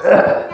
الحمد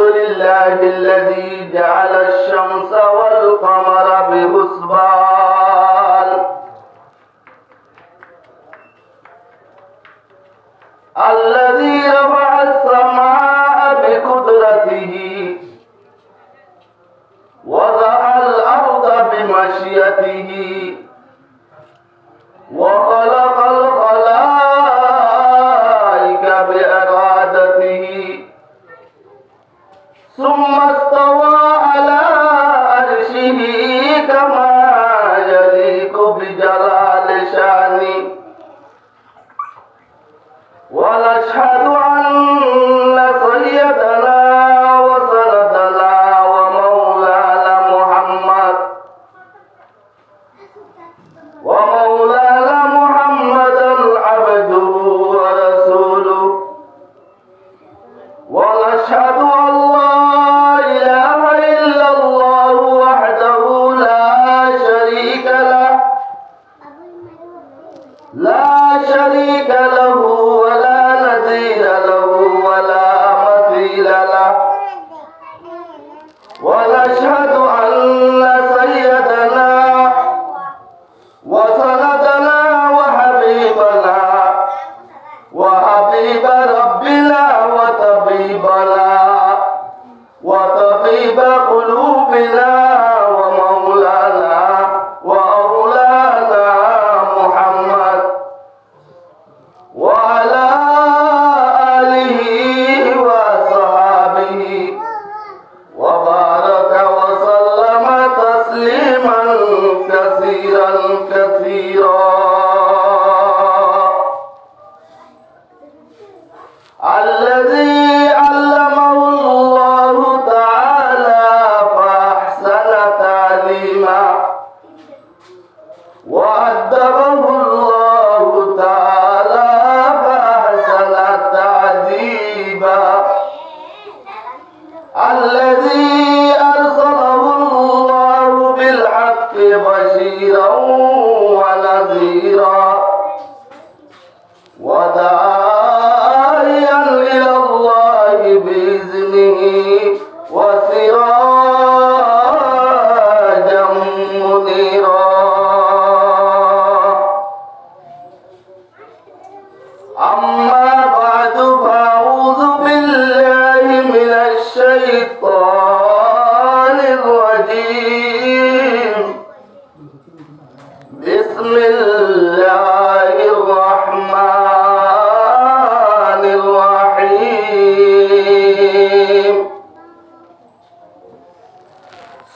لله الذي جعل الشمس والقمر بحسبان الذي رفع السماء بقدرته وضع الأرض بمشيئته وخلق الخلائق بإرادته ثم استوى على عرشه كما يليق بجلال شانه ونشهد أن سيدنا وسندنا ومولانا محمد محمدا عبده ورسوله ونشهد أن لا إله إلا الله وحده لا شريك له ولا نظير له ولا مثيل له ونشهد أن سيدنا وسندنا وحبيب ربنا وطبيب قلوبنا ومولانا وأولانا محمد وعلى آله وصحبه وبارك وسلم تسليما كثيرا الذي علمه الله تعالى فأحسن تعليما وأدبه الله تعالى فأحسن تأديبا الذي أرسله الله بالحق بشيرا ونذيرا وداعيا إلى الله بإذنه وسراجا منيرا أما بعد فأعوذ بالله من الشيطان الرجيم بسم الله الرحمن الرحيم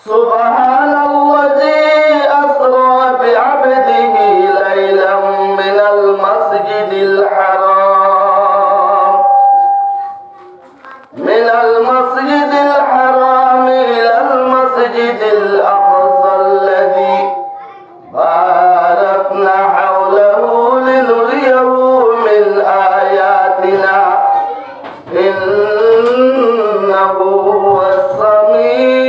سبحان الذي أسرى بعبده ليلا من المسجد الحرام إلى المسجد الأقصى الذي باركنا حوله لنريه من آياتنا إنه هو السميع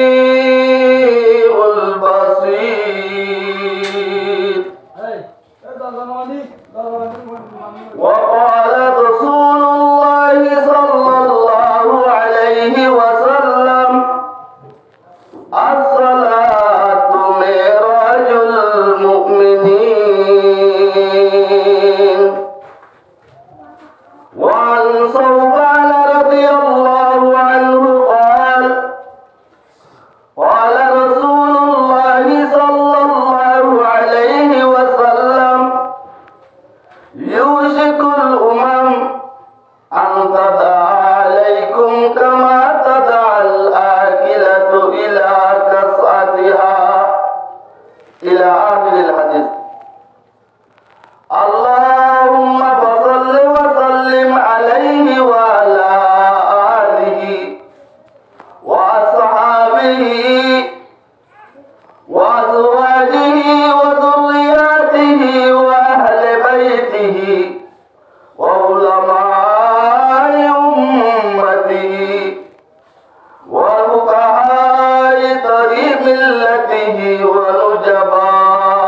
علمائه ونجباء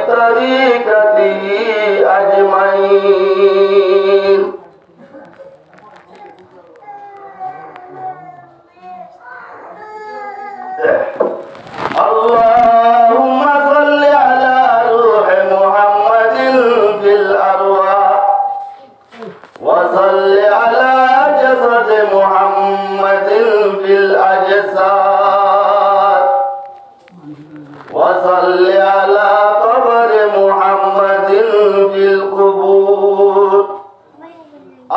طريقته أجمعين. اللهم صل على روح محمد في الأرواح وصل على جسد محمد في الأجساد وصل على قبر محمد في القبور.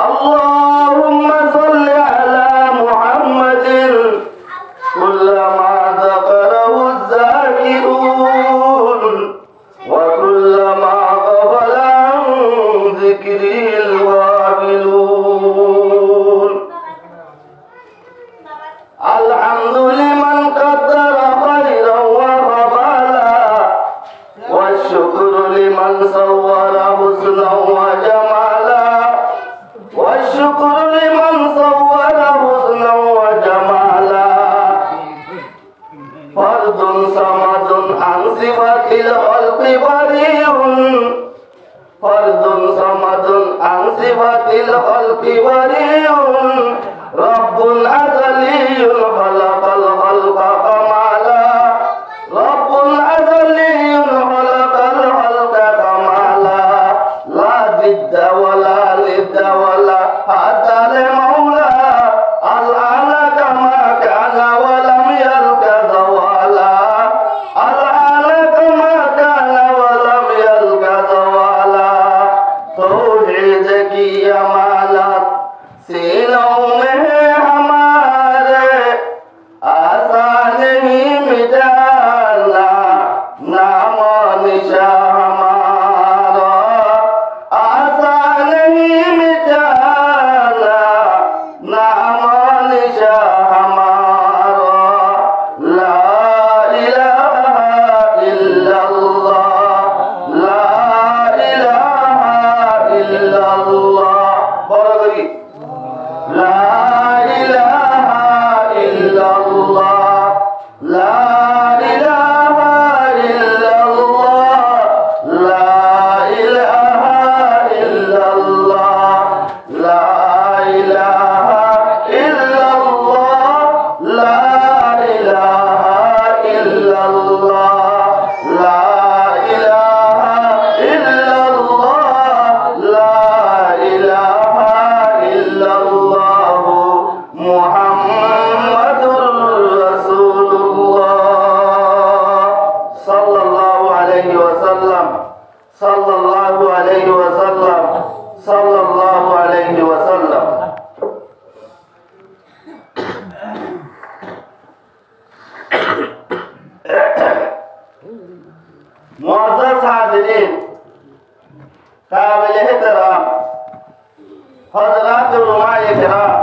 اللهم صل على محمد كلما ذكره الذاكرون وكلما غفل عن ذكره الغافلون. الحمد لمن قدر خيرا وخبالا والشكر لمن صور حسنا وجمالا والشكر لمن صور حسنا وجمالا. فرد صمد عن صفة الخلق بريء فرد صمد عن صفة الخلق بريء رب أزلي خلق الخلق كمالا رب أزلي خلق الخلق كمالا لا ضد ولا ند ولا حتى لمولى الآن كما كان ولم يلك زوالا الآن كما كان ولم يلك زوالا. توحيد की अमानत सीनों में है हमारे आसान नहीं मिटाना नाम निशा हमारा आसान नहीं मिटाना नाम निशा हमारा. ला इलाहा इल्लल्लाह ला इलाहा इल्लल्लाह. बराबरी ला इलाहा इल्लल्लाह ला इलाहा इल्लल्लाह ला इलाहा इल्लल्लाह ला इलाहा इल्लल्लाह ला इलाहा इल्लल्लाह ला इलाहा इल्लल्लाह ला इलाहा इल्लल्लाह मुहम्मदुर रसूलुल्लाह सल्लल्लाहु अलैहि वसल्लम सल्लल्लाहु अलैहि वसल्लम सल्लल्लाहु अलैहि वसल्लम. मुअज़्ज़ज़ हाज़िरीन काबिल एहतराम हज़रात उलमाए किराम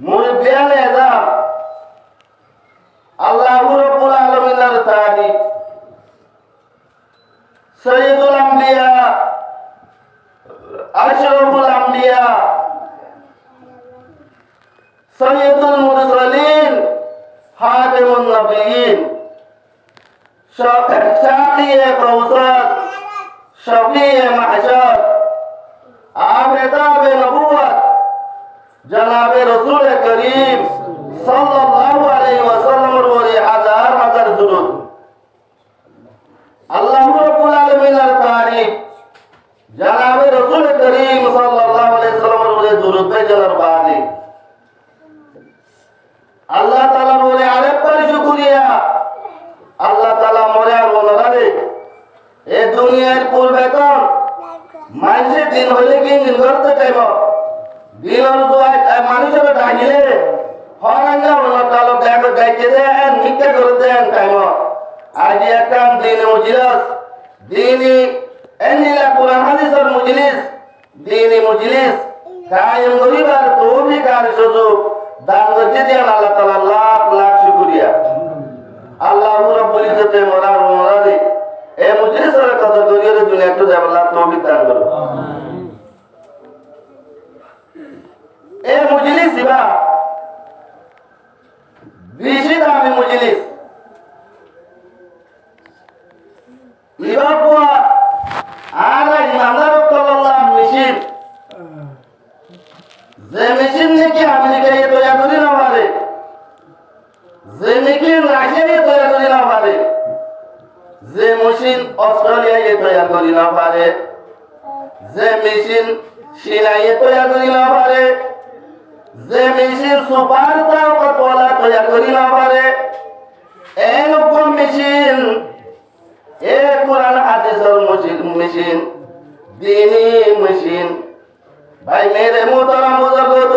मुरिब्बियान एज़ाम अल्लाहु रब्बुल आलमीनर तारीफ सय्यदुल अंबिया अशरफुल अंबिया सय्यदुल मुरसलीन खातिमुन नबिय्यीन शाफ़िए कौसर शफ़ीए महशर आफ़ताब नबुव्वत जनाब रसूल करीम सल्लल्लाहु अलैहि वसल्लम रे हजार हजार दुरूद. अल्लाह रब्बुल आलमीनर तारीफ जनाब रसूल करीम सल्लल्लाहु अलैहि वसल्लम रे दुरूद पे जलर बादी अल्लाह ताला रे अरब पर शुक्रिया अल्लाह ताला मोरे আর ওনারে এই দুনিয়ার পূর্বে কোন মানুষের দিন হইলে কি দিন করতে টাইম দিনের দুয়ায় মানুষের ডাকিলে হরাঙ্গা আল্লাহ তাআলা দেখো ডাইতে দেন নিকে করে দেন টাইম আজ একটা দিনে মজলিস দিনী এনিলা কুরআন হাদিসের মজলিস দিনী মজলিস কায়েম করিবার তৌফিক আর সুযোগ দান করতে দেন আল্লাহ তাআলা লাখ লাখ শুকরিয়া. আল্লাহ রাব্বুল ইজ্জতে মোরার মোরারে এই মজলিসের কদর করিয়ে দুনিয়া একটু যাব আল্লাহ তৌফিক দান করুন. এই মজলিস দিবা বেশি দামি মজলিস যে মেশিন রাশিয়ায় তৈরি করি না পারে, যে মেশিন অস্ট্রেলিয়ায় তৈরি করি না পারে, যে মেশিন চীনায় তৈরি করি না পারে, যে মেশিন সুপার তাওয়ালা তৈরি করি না পারে, এরকম মেশিন এ কোরআন হাদিসের মেশিন দিনী মেশিন। ভাই মেরে মোহতারাম বুজুর্গ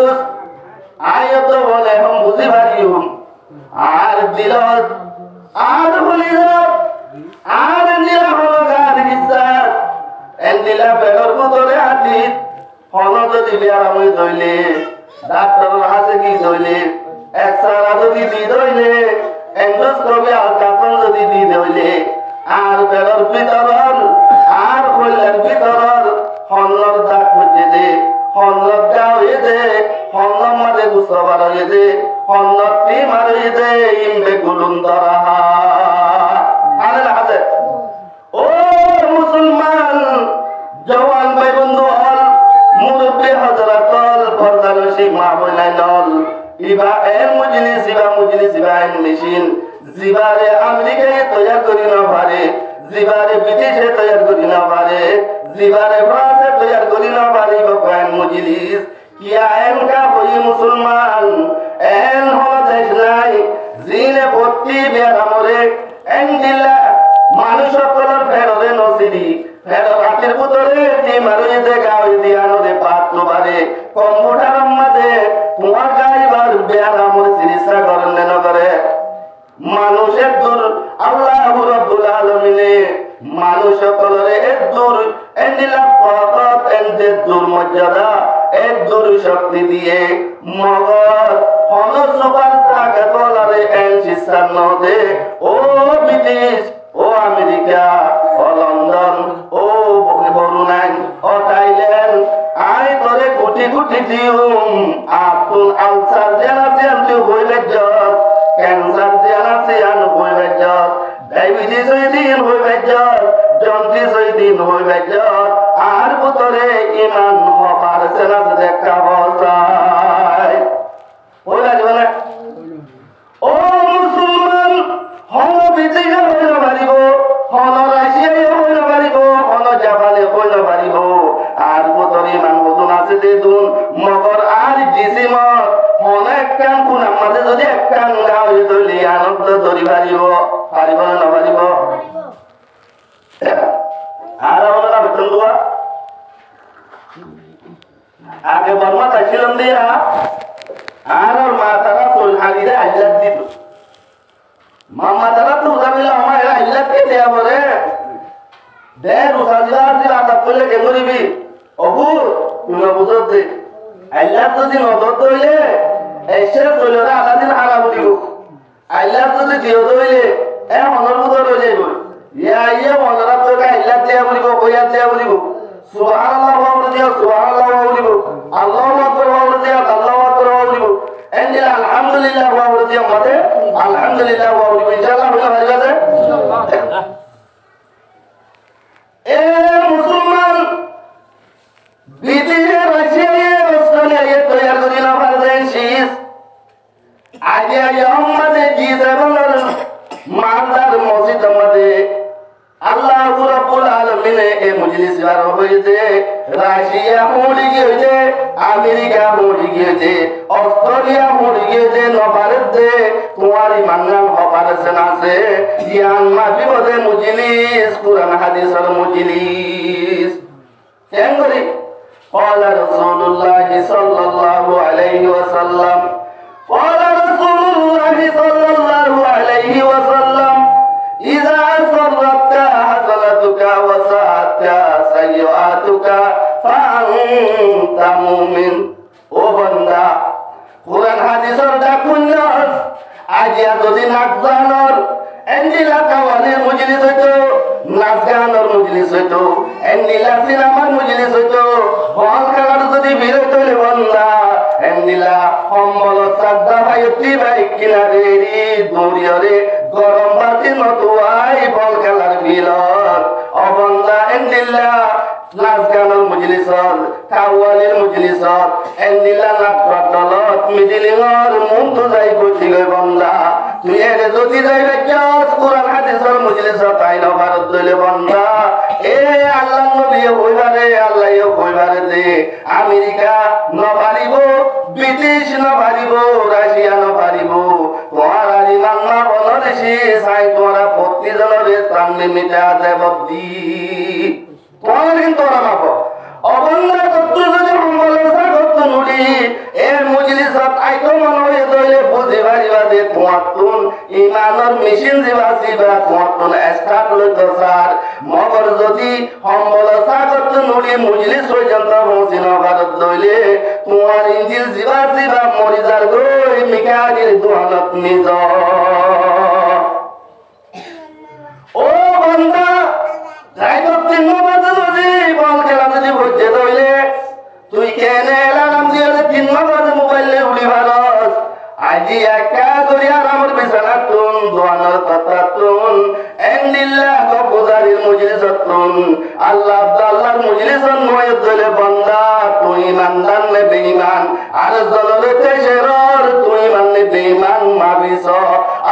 আয়ত বলে हम বুঝি পারি আর দিলত আর বলিলত আর নিলা হলো গার বিশ্বাস এন দিলা বেগর ভিতরে আতিত হন যদি বেয়ারামই ধইলে ডাক্তার আছে কি ধইলে এক্সরা যদি দি ধইলে এন্ডোস্কোপি আলট্রাসাউন্ড যদি দি ধইলে আর বেগর ভিতরর আর কইলার ভিতরর হন্নর দাগ হইতে দে হন্নত গাওয়ে দে হন্নত মাঝে গুস্তবার হয়ে দে হন্নত টি মারে দে ইমবে গুলুম দরাহা আরে হাতে ও মুসলমান জওয়ান ভাই বন্ধু হল মুরব্বী হযরত হল পর্দানসী মা বোনাই নল ইবা এন মুজলিস ইবা এন মেশিন জিবারে আমেরিকায় তৈরি করি না পারে, জিবারে বিদেশে তৈরি করি না পারে, জিবারে ফ্রান্সে তৈরি করি না পারি বান মজলিস কিয়া এন কা হই মুসলমান এন হল দেশ নাই জিনে ভর্তি বেরামরে এন দিলা মানুষ সকলের ফেররে নসিরি ফেরর হাতের ভিতরে টি মারইতে গাওই দিয়ানরে পাত্র বারে কম্পিউটারের মাঝে তোমার গাইবার বেরামরে চিকিৎসা করেন না করে মানুষের দূর আল্লাহ রাব্বুল আলামিনে মানুষ সকলের এর দূর এন্দিলা পাপত এন্দের দূর মর্যাদা এর দূর শক্তি দিয়ে মগর হনসবার তাকে বলারে এন শিস্তার নদে ও ব্রিটিশ ও আমেরিকা ও লন্ডন ও বরুণাই ও থাইল্যান্ড আই করে কোটি কোটি দিউম আপন আলসার জেনারেশন দিউ হইলে জগ ক্যান্সার জেনারেশন হইবে জগ ডায়াবেটিস হইদিন হইবে জগ জন্ডিস হইদিন হইবে জগ আর ভিতরে ইমান হবার সেনা দেখা বসায় হইলা জীবনে ও মুসলমান হন বিদেশে হইল পারিব হন রাশিয়ায় হইল পারিব হন জাপানে হইল পারিব আর ভিতরে ইমান বদন আছে দেখুন মগর আর জিসিমত অনেক কান কোন আমাদের যদি এক কান গাও ধরলি আনন্দ ধরি পারিব পারিব না পারিব আর আমরা বেতন দেওয়া আগে বর্মা চাইছিলাম দিয়া আর ওর মা তারা তোর হাড়িরে আইলাত দিত মামা তারা তো উদামিল আমার এরা আইলাত কে দেয়া বলে দে রুসাজিলা দিলা তা কইলে কে মরিবি অবু তুমি বুঝত দে আইলাত যদি নদত হইলে এসে চলরা আধা দিন হারা বলিব আইলাত যদি দিও হইলে এ মনের বুঝর হয়ে যাইব ইয়া মনরা তো আইলাত দেয়া বলিব কইয়া দেয়া বলিব সুবহানাল্লাহ ওয়া দিয়া সুবহানাল্লাহ ওয়া বলিব আল্লাহু আকবার ওয়া দিয়া আল্লাহু আকবার ওয়া বলিব এন্দিলা আলহামদুলিল্লাহ ওয়া দিয়া মতে আলহামদুলিল্লাহ ওয়া বলিব ইনশাআল্লাহ হইলা হয়ে যাবে ইনশাআল্লাহ এ মুসলমান বিদেশে রাশিয়ায় অস্ট্রেলিয়ায় তৈরি করি না পারছেন শীষ আগে আমাদের জিসাবনের মালদার মসজিদ আমাদের আল্লাহ রাব্বুল আলামিনে এই মজলিস বার হইছে রাশিয়া মুড়ি গিয়েছে আমেরিকা মুড়ি গিয়েছে অস্ট্রেলিয়া মুড়ি গিয়েছে নবারতে তোমারই মান্নাল অপারেশন আছে জ্ঞান মাফিবদে মজলিস কুরআন হাদিসের মজলিস কেন করি قال رسول الله صلى الله عليه وسلم قال رسول الله صلى الله عليه وسلم إذا سرتك حسنتك وساءتك سيئاتك فأنت مؤمن ও বান্দা কোরআন হাদিসের ডাকুন্নাস আজিয়া যদি নাচ জানর এন্ডিলা কাওয়ানের মজলিস হইতো নাচ গানের মজলিস হইতো এন্ডিলা সিনেমার মজলিস হইতো বল খেলার যদি ভিড় হইতো বান্দা এন্ডিলা কম্বল সাদা ভাইতি ভাই কিনারে রে দৌড়িয়রে গরম বাতি নতুয়াই বল খেলার ভিড় ও বান্দা এন্ডিলা নাচ গানের মজলিস কাওয়ানের মজলিস এন্ডিলা নাচ দলত মিডিলিংর মন তো যাই গতি গই বান্দা তুই এরে যদি যাইবে কেস কোরআন হাদিসের মজলিস তাই না ভারত দইলে বন্ধা এ আল্লাহ নবী কইবারে আল্লাহ কইবারে দে আমেরিকা ন পারিব ব্রিটিশ ন পারিব রাশিয়া ন পারিব তোমার আর ইমান না বনদেশি চাই তোরা প্রতিজনের সামনে মিটা যায় বদ্দি তোমার কিন্তু ওরা মাপ অবন্ধা করতো যদি মঙ্গলসা করতো নুড়ি এর মজলিসত আইতো মনে হয়ে দইলে বুঝি পারিবা যে তোমার তুন ইমানের মেশিন দিবা দিবা তোমার তুন স্টার্ট লইতো স্যার মগর যদি মঙ্গলসা করতো নুড়ি মজলিস পর্যন্ত পৌঁছি না ভারত দইলে তোমার ইঞ্জিল দিবা দিবা মরি যার গই মিকাগির দোহানত নিজ ও বন্ধা রাইত 3 বাজে যদি বল খেলা যদি বুঝতে দইলে তুই কেনে এলাম দিয়ে 3 বাজে মোবাইলে উড়ি ভারস আজি একা করিয়া আমার বিছানা তুন দোয়ানোর কথা তুন এন্দিল্লাহ গপুজারির মজলিসতুন আল্লাহ আল্লাহর মজলিসন নয় দইলে বন্দা তুই ইমানদার নে বেঈমান আর জনলতে শেরর তুই মানে বেঈমান মাবিস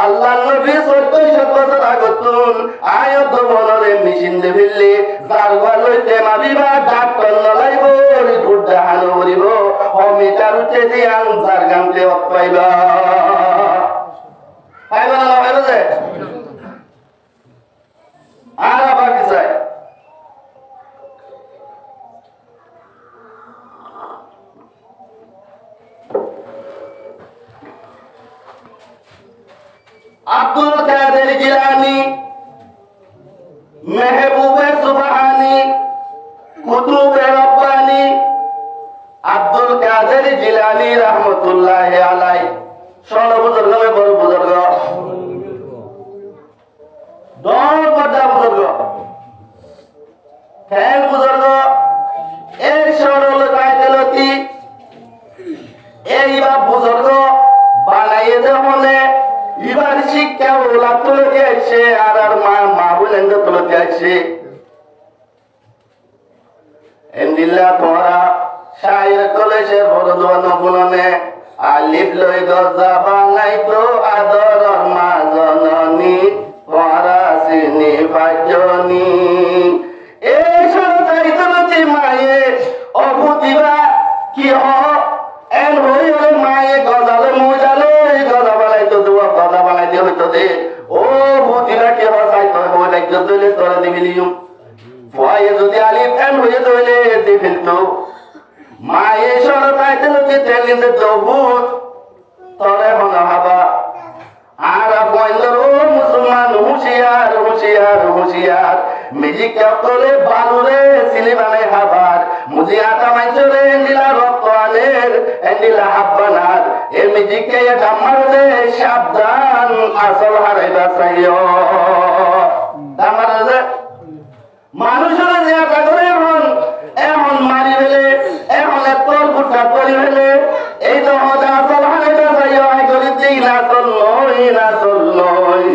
আল্লাহ নবী 1400 বছর আগতুন আয়ত বনরে মেশিন দেবিল্লি জারগা লইতে মাবিবা ডাক্তার নলাইব রিপোর্ট দেখানো করিব ও মিটারুতে দিয়ান জারগামতে অপাইবা পাইবা না পাইবা যে আর আবার কি চাই আব্দুল কাদের জিলানী মেহবুবে সুবহানী কুতুবে রব্বানী আব্দুল কাদের জিলানী রহমতুল্লাহ আলাইহি ষোল বুজুর্গ में बड़ बुजुर्ग दौड़ बड़ा बुजुर्ग खेल बुजुर्ग एक সরল কায়দালতি এইবা বুজুর্গ বানাইয়ে দেমনে ইবার শিক্ষা ওলা তুলতে আসে আর আর মা বলেন তুলতে আসে এমদিল্লাহ তোরা শায়ের কলেজের বড় দোয়ানো গুণনে আলিফ লই গজা বানাইতো আদরর মা জননী তোরা চিনি পাইজনি এই সরতাই তুলতি মায়ে অভূতিবা কি হ এন হই হলে মায়ে গজালে মুজালে গজা বানাইতো দুয়া গজা বানাইতে হইতো দে ও ভূতিবা কি হসাই তো হই লাগতো দলে তোরা দিবিলিয়ম ফয়ে যদি আলিফ এন হয়ে দলে দিবিলতো মায়ে সরতাই তুলতি তেলিতে দবুত তরে হনা হাবা আর বন্ধর ও মুসলমান হুঁশিয়ার হুঁশিয়ার হুঁশিয়ার মিজি কেতলে বালুরে সিলি বানাই হাবার মুজি আটা মাইছরে নীলা রক্ত আনের এন্ডিলা হাব্বানার এ মিজিকে ডামার দে সাবধান আসল হারাইবা চাইও ডামার দে মানুষের যে আটা করে এমন মারি ফেলে এমন তোর গুটা করি ফেলে এই তো হদা আসল হারাইবা চাইও আই করি দিই না আসল নয়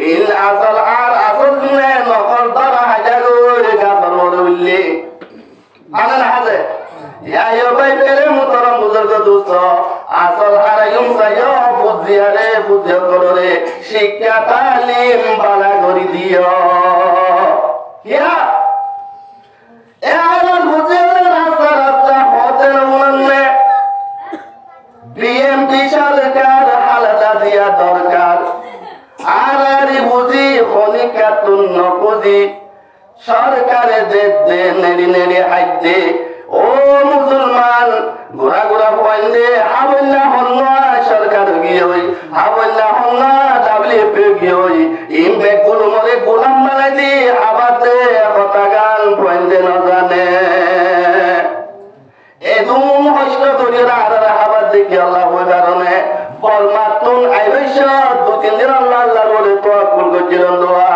ইল আসল আর আসল নে নকল ধরা হাজার করে গাছর মরে উল্লে আনা না হাজে ইয়া ভাই পেরে মুতরম বুজুর্গ দোস্ত আসল হারাইম চাইও বুঝিয়ারে বুঝিয়া কররে শিক্ষা তালিম বালা করি দিও কিয়া এ আলাল বুঝিয়ারে রাস্তা রাস্তা হতে মনে বিএমপি সরকার হালাদা দিয়া দরকার আর বুঝি খনিকাতুন নকুজি সরকারে দে নেড়ি নেড়ি হাইতে ও মুসলমান গোরা গোরা পয়েন্টে হাবল্লা হন্না সরকার গিয়ে হাবল্লা হন্না ডাব্লিউপি গিয়ে ইমপ্যাক্ট গুলো মরে গোলাম বানাই দি হাবাতে কথা গান পয়েন্টে ন জানে এদুম হস্ত করিয়া আর হাবাত দেখি আল্লাহ ওই কারণে বলমাতুন আইবেশ 2-3 দিন আল্লাহ আল্লাহর বলে তাওয়াক্কুল করছিলাম দোয়া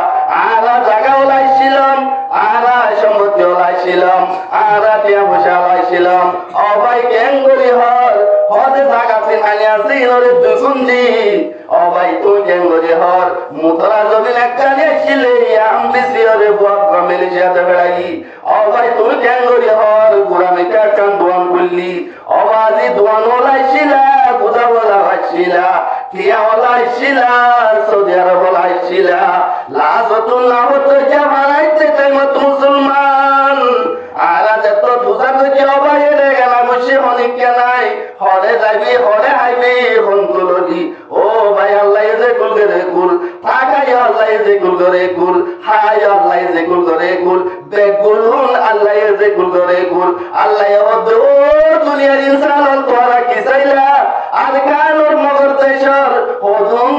আরা জায়গা ওলাইছিলাম আরা সম্পত্তি ওলাইছিলাম আরা টিয়া পয়সা ওলাইছিলাম অবাই কেন করি হর হদে জায়গা সিনানি আসি ওরে দুগুন্দি অবাই তুই কেন করি হর মুতরা জমিন একখানে ছিলে আম বিসিরে বুয়া কমেলি সাথে বেড়াই অবাই তুই কেন করি হর গুরামিটা কান দোয়ান করলি অবাজি দোয়ান ওলাইছিলা বুদা বলা হচ্ছিলা টিয়া ওলাইছিলা বানাইছিলা লাজতুন না হতো যে বানাইতে টাইমত মুসলমান আর যত দুজা কইছে অবাই রে গেলা বসে অনেক নাই হরে যাবি হরে আইবি হন্তলগি ও ভাই আল্লাহ যে কুল করে কুল থাকাই আল্লাহ যে কুল করে কুল হাই আল্লাহ যে কুল করে কুল বেগুলুন আল্লাহ যে কুল করে কুল আল্লাহ হদো দুনিয়ার ইনসান তোরা কি চাইলা আর কানোর মগর দেশর হদুম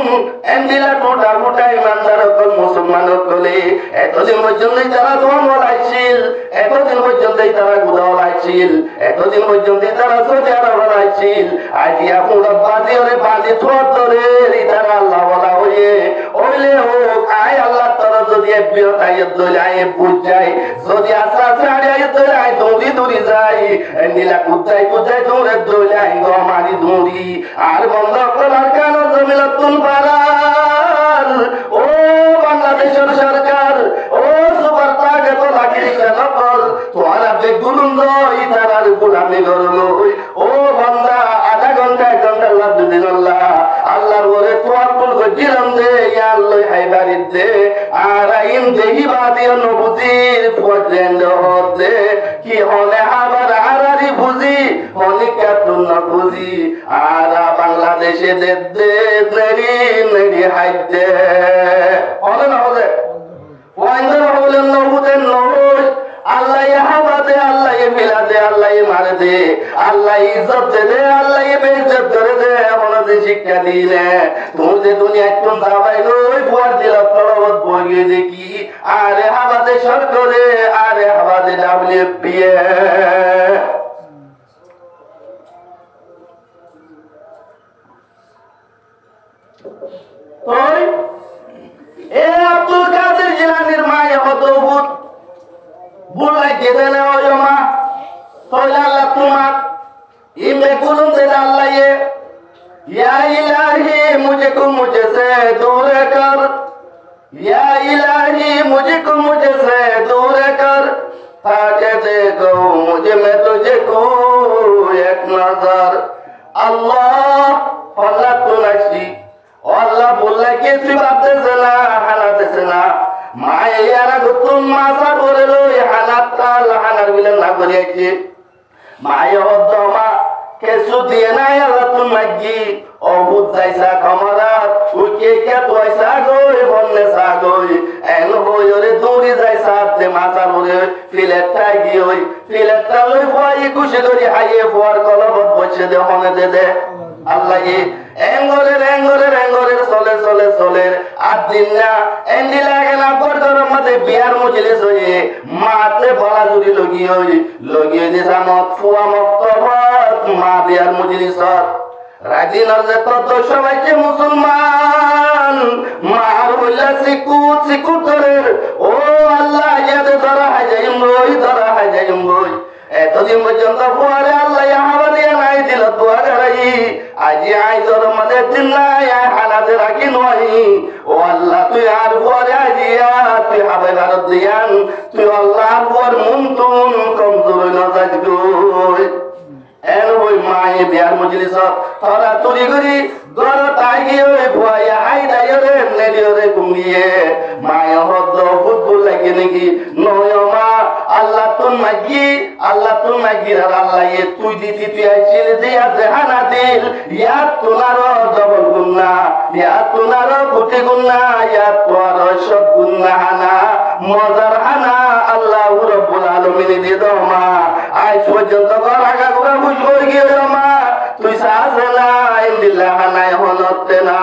এন্ডিলা টোটা মোটা ইমানদার কল মুসলমান কলে এতদিন পর্যন্ত তারা ধন বলাইছিল এতদিন পর্যন্ত তারা গুদা বলাইছিল এতদিন পর্যন্ত তারা সোজারা বলাইছিল আজ এখন বাজি ওরে বাজি ছোট ধরে তারা আল্লাহ বলা হয়ে ওইলে হোক আয় আল্লাহ তোর যদি বিয়ত আয় দলে আয় বুঝ যায় যদি আশা ছাড়ে আয় দলে আয় দৌড়ি দৌড়ি যায় নীলা কুদাই কুদাই দৌড়ে দলে আয় গো মারি দৌড়ি আর বন্ধ করার কারণ জমিলাতুল পারার ও বাংলাদেশের সরকার ও সুপার তাকে তো লাকি কেন কর তোরা বেগুলুন দই তারার গোলামি করলো ও বান্দা আধা ঘন্টা এক ঘন্টা আল্লাহ দুদিন আল্লাহর বলে তোর কুল গজিলাম দে আল্লাহ হাইবারিত দে আর আইন দেহি বাদি নবুজির পর্যন্ত হতে কি হলে আবার আরারি বুঝি অনিকাতুন না বুঝি আর বাংলাদেশে দে দে নেরি নেরি হাইতে হলে না হলে ওয়াইন্দর হলেন নবুদের নবুজ আল্লাহ হাবাদে আল্লাহ মিলাদে আল্লাহ মারে দে আল্লাহ ইজ্জত দে আল্লাহ বেইজ্জত করে দে আমাদের শিক্ষা দিলে তুমি যে দুনিয়া একটু দাবাই নই পর দিল তলবত বগিয়ে দেখি আরে হাবাদে সরকারে আরে হাবাদে ডাব্লিউপিএ ওই এ আব্দুল কাদের জিলানীর মায়ে হতো ভূত বুলাই কেদে না ওই মা তোলা আল্লাহ তোমার ইমে গুলুম দে আল্লাহ या इलाही मुझको मुझसे दूर कर या इलाही मुझको मुझसे दूर कर ताकि देखो मुझे मैं तुझे को एक नजर अल्लाह अल्लाह तू नशी अल्लाह बोला कि तू बात से ना हालात से ना माया यारा तुम मासा बोले लो हालात का लहानर बिलन ना करिए माया होद्दमा केसु दिए ना यारा तुम मग्गी অবুত যাইসা কমরাত উকে কে তোইসা গই বন্নে সা গই এন হইরে দৌড়ি যাইসা তে মাথা মরে ফিলেটটা গিয়ে ফিলেটটা লই ভয় খুশি করি হাইয়ে ফোয়ার কলবত বসে দে হনে দে আল্লাহ এঙ্গরের চলে চলে চলে আর দিন না এন্ডি লাগে না বড়র মধ্যে বিয়ার মজলিস হয়ে মাতে বলা জুড়ি লগিয়ে দিছা মত ফুয়া মত মা বিয়ার মজলিস রাজিনার যে তত সবাইকে মুসলমান মার বললা সিকুত ধরে ও আল্লাহ ইয়াদে ধরা হাজাইম বই এতদিন পর্যন্ত ফুয়ারে আল্লাহ হাওয়া দিয়ে নাই দিল ফুয়ারে রাই আজি আই তোর মধ্যে দিন নাই হালাতে রাখি নয় ও আল্লাহ তুই আর ফুয়ারে আজিয়া তুই হাবে ভারত দিয়ান তুই আল্লাহ ফুয়ার মুমতুন কমজোর না যাই এন ওই মায়ে বিয়ার মজলিস তোরা তুলি করি গর তাই ওই ভয়া হাই দাইরে নেডিওরে ঘুমিয়ে মায়ে হদ ফুটবল লাগে নাকি নয় মা আল্লাহ তুন মাগি আর আল্লাহ এ তুই দিতি তুই আইছিল দিয়া জাহানা দিল ইয়া তোনার ডবল গুন্না ইয়া তোনার কোটি গুন্না ইয়া তোর সব গুন্না হানা মজার হানা আল্লাহ রাব্বুল আলামিন দি দমা আজ পর্যন্ত গরাগা গুরা বুঝ করে গিয়ে মা তুই সাজে না ইল্লাহ নাই হনতে না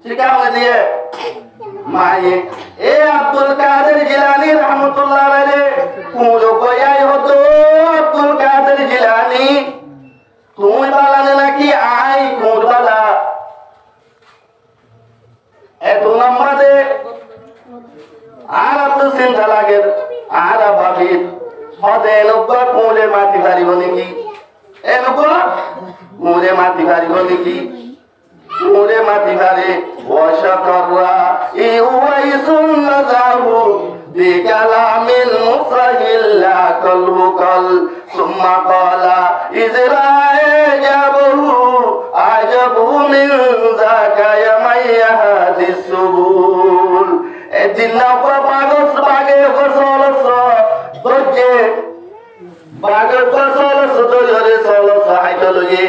ঠিক আছে দিয়ে মায়ে এ আব্দুল কাদের জিলানী রহমাতুল্লাহ আলাইহি পুরো কয়াই হতো আব্দুল কাদের জিলানী তুমি বালানে নাকি আই কোন বালা এত নামাজে আর তো চিন্তা লাগে আর ভাবি হদে লোক কোলে মাটি পারিব নাকি এ লোক কোলে মাটি পারিব নাকি কোলে মাটি পারে ওয়াশাকাররা ইউয়াইসুন লাহু বিকালামিল মুফাহিল্লা কলবুকাল সুম্মা ক্বালা ইজরাইজাবু আজাবু মিন যাকা السبل الدنيا باغس باغي وصلص دوجه باغي وصلص دوجه صلص حيدلوي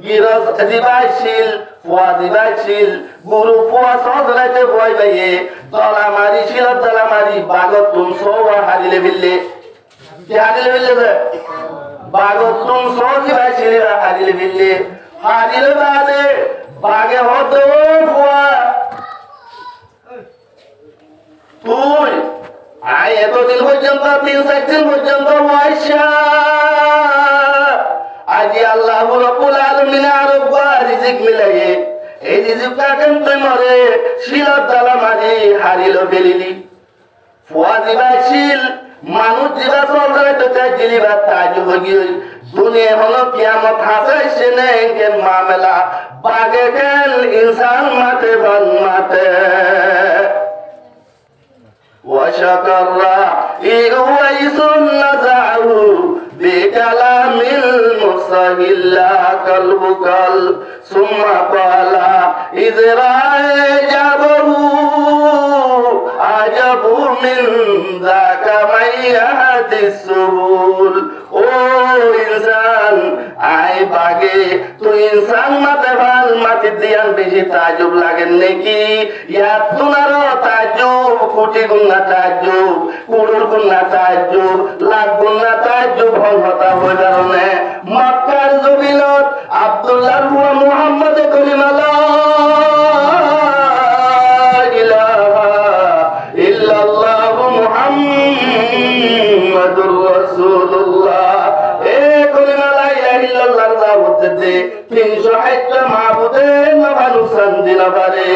গিরস দিবাইছিল ফুয়া দিবাইছিল গুরু ফুয়া সদরাতে ভয় পাইয়ে দলা মারি ছিল দলা মারি বাগত তুম সোয়া হারিলে বিল্লে কি হারিলে বিল্লে যে বাগত তুম সো দিবাইছিল হারিলে বিল্লে হারিলে বাদে বাগে হতো ফুয়া তুই আয় এতদিন পর্যন্ত 3-4 দিন পর্যন্ত ওয়াইশা আজি আল্লাহ রাব্বুল আলামিন আরব রিজিক মিলায়ে এই রিজিকটা কেন তুই মরে শিলত দালা মারি হারিল বেলিলি ফুয়া দিবাইছিল মানুষ জিবা চলরে তো জিলিবা তাজ হগি দুনিয়া হলো কিয়ামত হাসাইছে না কেন মামলা বাগে কেন ইনসান মাতে বান মাতে وشكر إيويس نزعه بكلام المستهل قلبك ثم قال إذ رأجبه عجب من ذاك من يهدي السبل ও ইনসান আই বাগে তুই ইনসান মাতে ভাল মাটি দিয়ান বেশি তাজ্জুব লাগেন নাকি ইয়াত তুনার তাজ্জুব কোটি গুণা তাজ্জুব কুড়ুর গুণা তাজ্জুব লাখ গুণা তাজ্জুব হল হতা হই কারণে মক্কার জমিনত আব্দুল্লাহর হুয়া মুহাম্মদ কলিমাল্লাহ ইলাহা ইল্লাল্লাহ মুহাম্মাদুর রাসূলুল্লাহ এ কলিমা লা ইলাহা ইল্লাল্লাহর দাওয়াত দে 360 মাবুদের নবানুসান দিনাবারে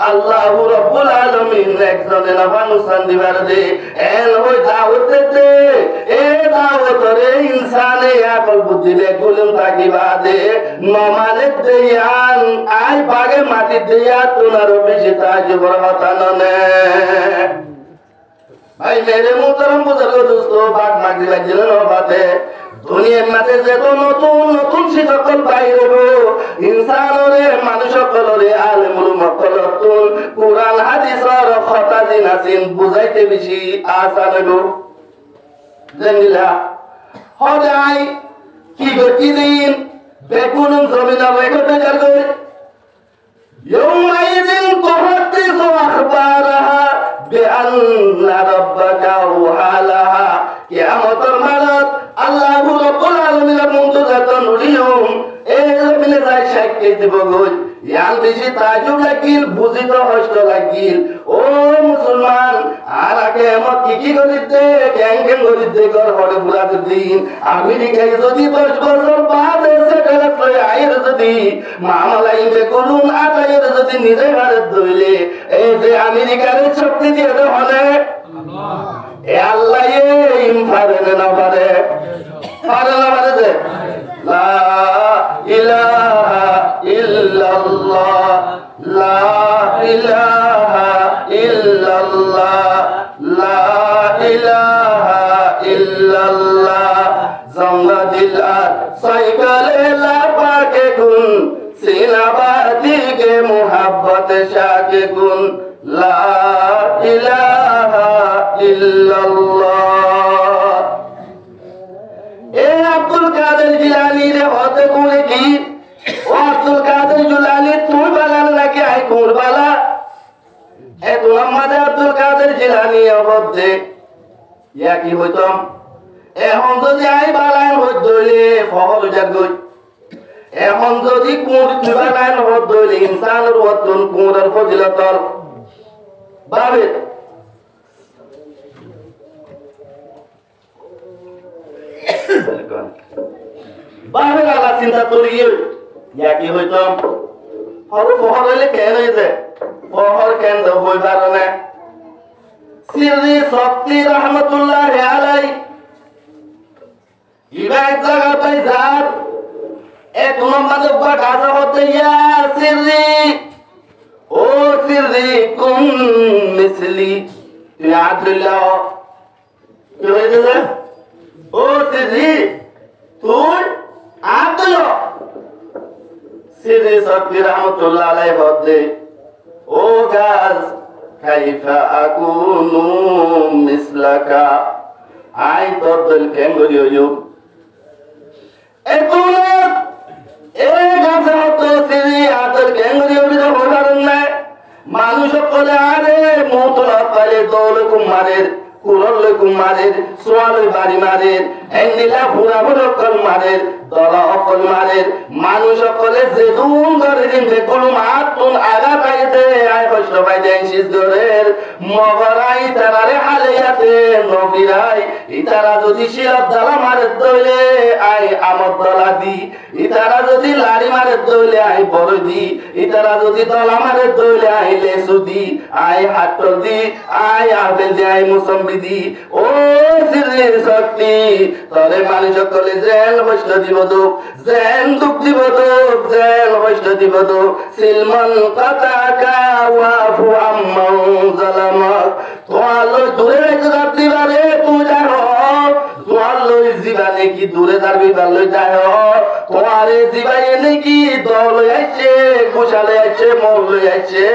আল্লাহু রাব্বুল আলামিন একজনে নবানুসান দিবার দে এন ওই দাওয়াত দে এ দাওয়াত রে ইনসানে আকল বুদ্ধি লে গুলম থাকিবা দে নমানে দেয়ান আই বাগে মাটি দেয়া তোনার বেশি তাজবর হতাননে ভাই মেরে মুহতারাম বুজুর্গ দোস্ত বাগ মাগরি বাজিল নবাতে দুনিয়ার মাঝে যত নতুন নতুন শিক্ষক বাইরে গো ইনসানরে মানুষ সকলরে আলেমুল মকলতুল কুরআন হাদিসর কথা দিনাসিন বুঝাইতে বেশি আসান গো জানিলা হদাই কি গতি দিন বেকুন জমিনা রেকর্ড কর গো ইয়ৌমাইযিন তুহাদ্দিসু আখবারাহা বিআন্না রাব্বাকা ওয়ালাহা কিয়ামতের মানত আল্লাহু রাব্বুল আলামিনের মুনতাজাতুন উলিয়ুম এই জমিনে যাই সাক্ষী দিব গো ইয়াল বেশি তাজুব লাগিল বুঝিত হস্ত লাগিল ও মুসলমান আর আগে এমত কি করিতে কেন করিতে কর হরে বুড়াদ দিন আমেরিকায় যদি 10 বছর বাদ এসে গেলে আয়ের যদি মামলাইবে করুন আদায়ের যদি নিজে ভারত ধইলে এই যে আমেরিকার শক্তি দিয়ে হলে এ আল্লাহ ইম পারে না পারে পারে না পারে যে লা ইলাহা ইল্লাল্লাহ লা ইলাহা ইল্লাল্লাহ লা ইলাহা ইল্লাল্লাহ জমদিলাত সাইকালে লা পাকে গুন সিনাবাতি কে মোহাব্বত শাকে গুন লা ইলাহা ইল্লাল্লাহ এ আব্দুল কাদের জিলানী রে হতে কোনে কি ও আব্দুল কাদের জিলানী তুই বালান নাকি আই কোন বালা এ মোহাম্মদ আব্দুল কাদের জিলানী অবদে ইয়া কি হইতম এখন যদি আই বালান হইতলে ফহল জাত গই এখন যদি কোন তুই বালান হইতলে ইনসানের ওয়াতুন কোনের ফজিলতর বাবে বাবে আলা চিন্তা করি ইয়া কি হইতম হর ফহর হইলে কেন হইছে ফহর কেন তো হই পারে সিররি সফতি রহমাতুল্লাহ আলাই ইবাদ জায়গা পাই জাত এ তোমার মাঝে কাছে হতে ইয়া সিররি ও সিররি কুম মিসলি ইয়াদুল্লাহ কি হইছে ও সিররি তুই আব্দুল্লাহ সিররি সফতি রহমাতুল্লাহ আলাই হতে ও গাছ কাইফা আকুনু মিসলাকা আই তোর দল কেন করি হইও এতুলত এ গাছে হতো সিরি আতর কেন করি হইও হইবারন না মানুষ সকলে আরে মোতলা পালে দল কুমারের কুরল কুমারের সোয়াল বাড়ি মারের এন্ডিলা পুরা ভরকল মারের দলা অকল মারের মানুষ সকলে যে দুম করে দিন বেকুলুম আতুন আগা পাইতে আয় কষ্ট পাইতে শিস গরের মগরাই তারারে হালেয়াতে নবিরাই ইতারা যদি শিরত দলা মারে দইলে আয় আমদ দলা দি ইতারা যদি লাড়ি মারে দইলে আয় বড় দি ইতারা যদি দলা মারে দইলে আয় লেসু দি আয় হাটল দি আয় আপেল দি আয় মুসম্বি দি ও সিরির শক্তি তরে মানুষ সকলে জেল বৈষ্ণ দিব দুঃখ জেন দুঃখ দিব দুঃখ জেল বৈষ্ণ দিব দুঃখ সিলমন কাতাকা ওয়াফু আম্মাউ জালামাক তোয়ালো দূরে রেখে যাবি বারে তুই জানো তোয়ালো জীবানে কি দূরে যাবি বালে যায় তোয়ারে জীবানে নাকি দল আইছে গোশালে আইছে মল আইছে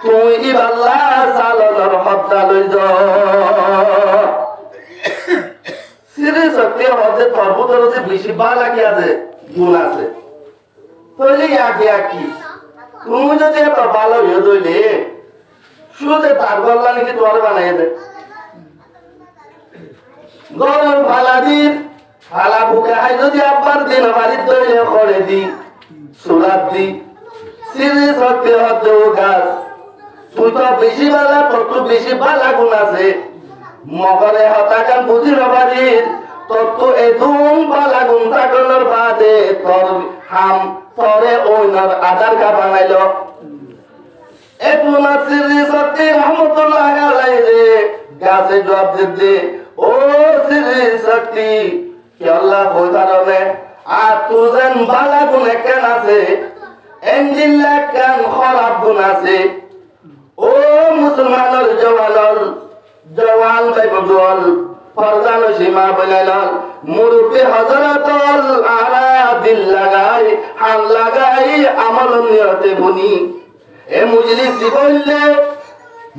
তুই ইবাল্লা সালর হত্যা লই যা সিরে সত্যি হতে পর্বতের যে বেশি ভালো কি আছে গুণ আছে তাহলে কি তুমি যদি এত ভালো হয়ে দইলে শুধু তার গল্লা নাকি তোমার বানাই দে গরম ভালা দিন ভালা বুকে হাই যদি আব্বার দিন বাড়ির দইলে করে দি সুরাত দি সিরে সত্যি হতে ও গাছ তুই তো বেশি ভালা কত বেশি ভালা গুণ আছে মগরে হতাকান বুঝি নবারির তোর তো এদুম বালা গুণ থাকলোর বাদে তোর হাম তরে ওইনার আধার কার্ড বানাইলো একটু নাসিরি সত্যি রহমতুল্লাহ আলাইহি গাছে জবাব দিতে ও সিরি শক্তি কি আল্লাহ কই কারণে আর তুজেন বালা গুণ কেন আছে এন্ডিল্লা কেন খারাপ গুণ আছে ও মুসলমানের জওয়ান ভাই বদল ফরজান সীমা বলাইলাল মুরুবি হযরতল আলা দিল লাগাই হাল লাগাই আমল নিয়তে বুনি এ মুজলিস বললে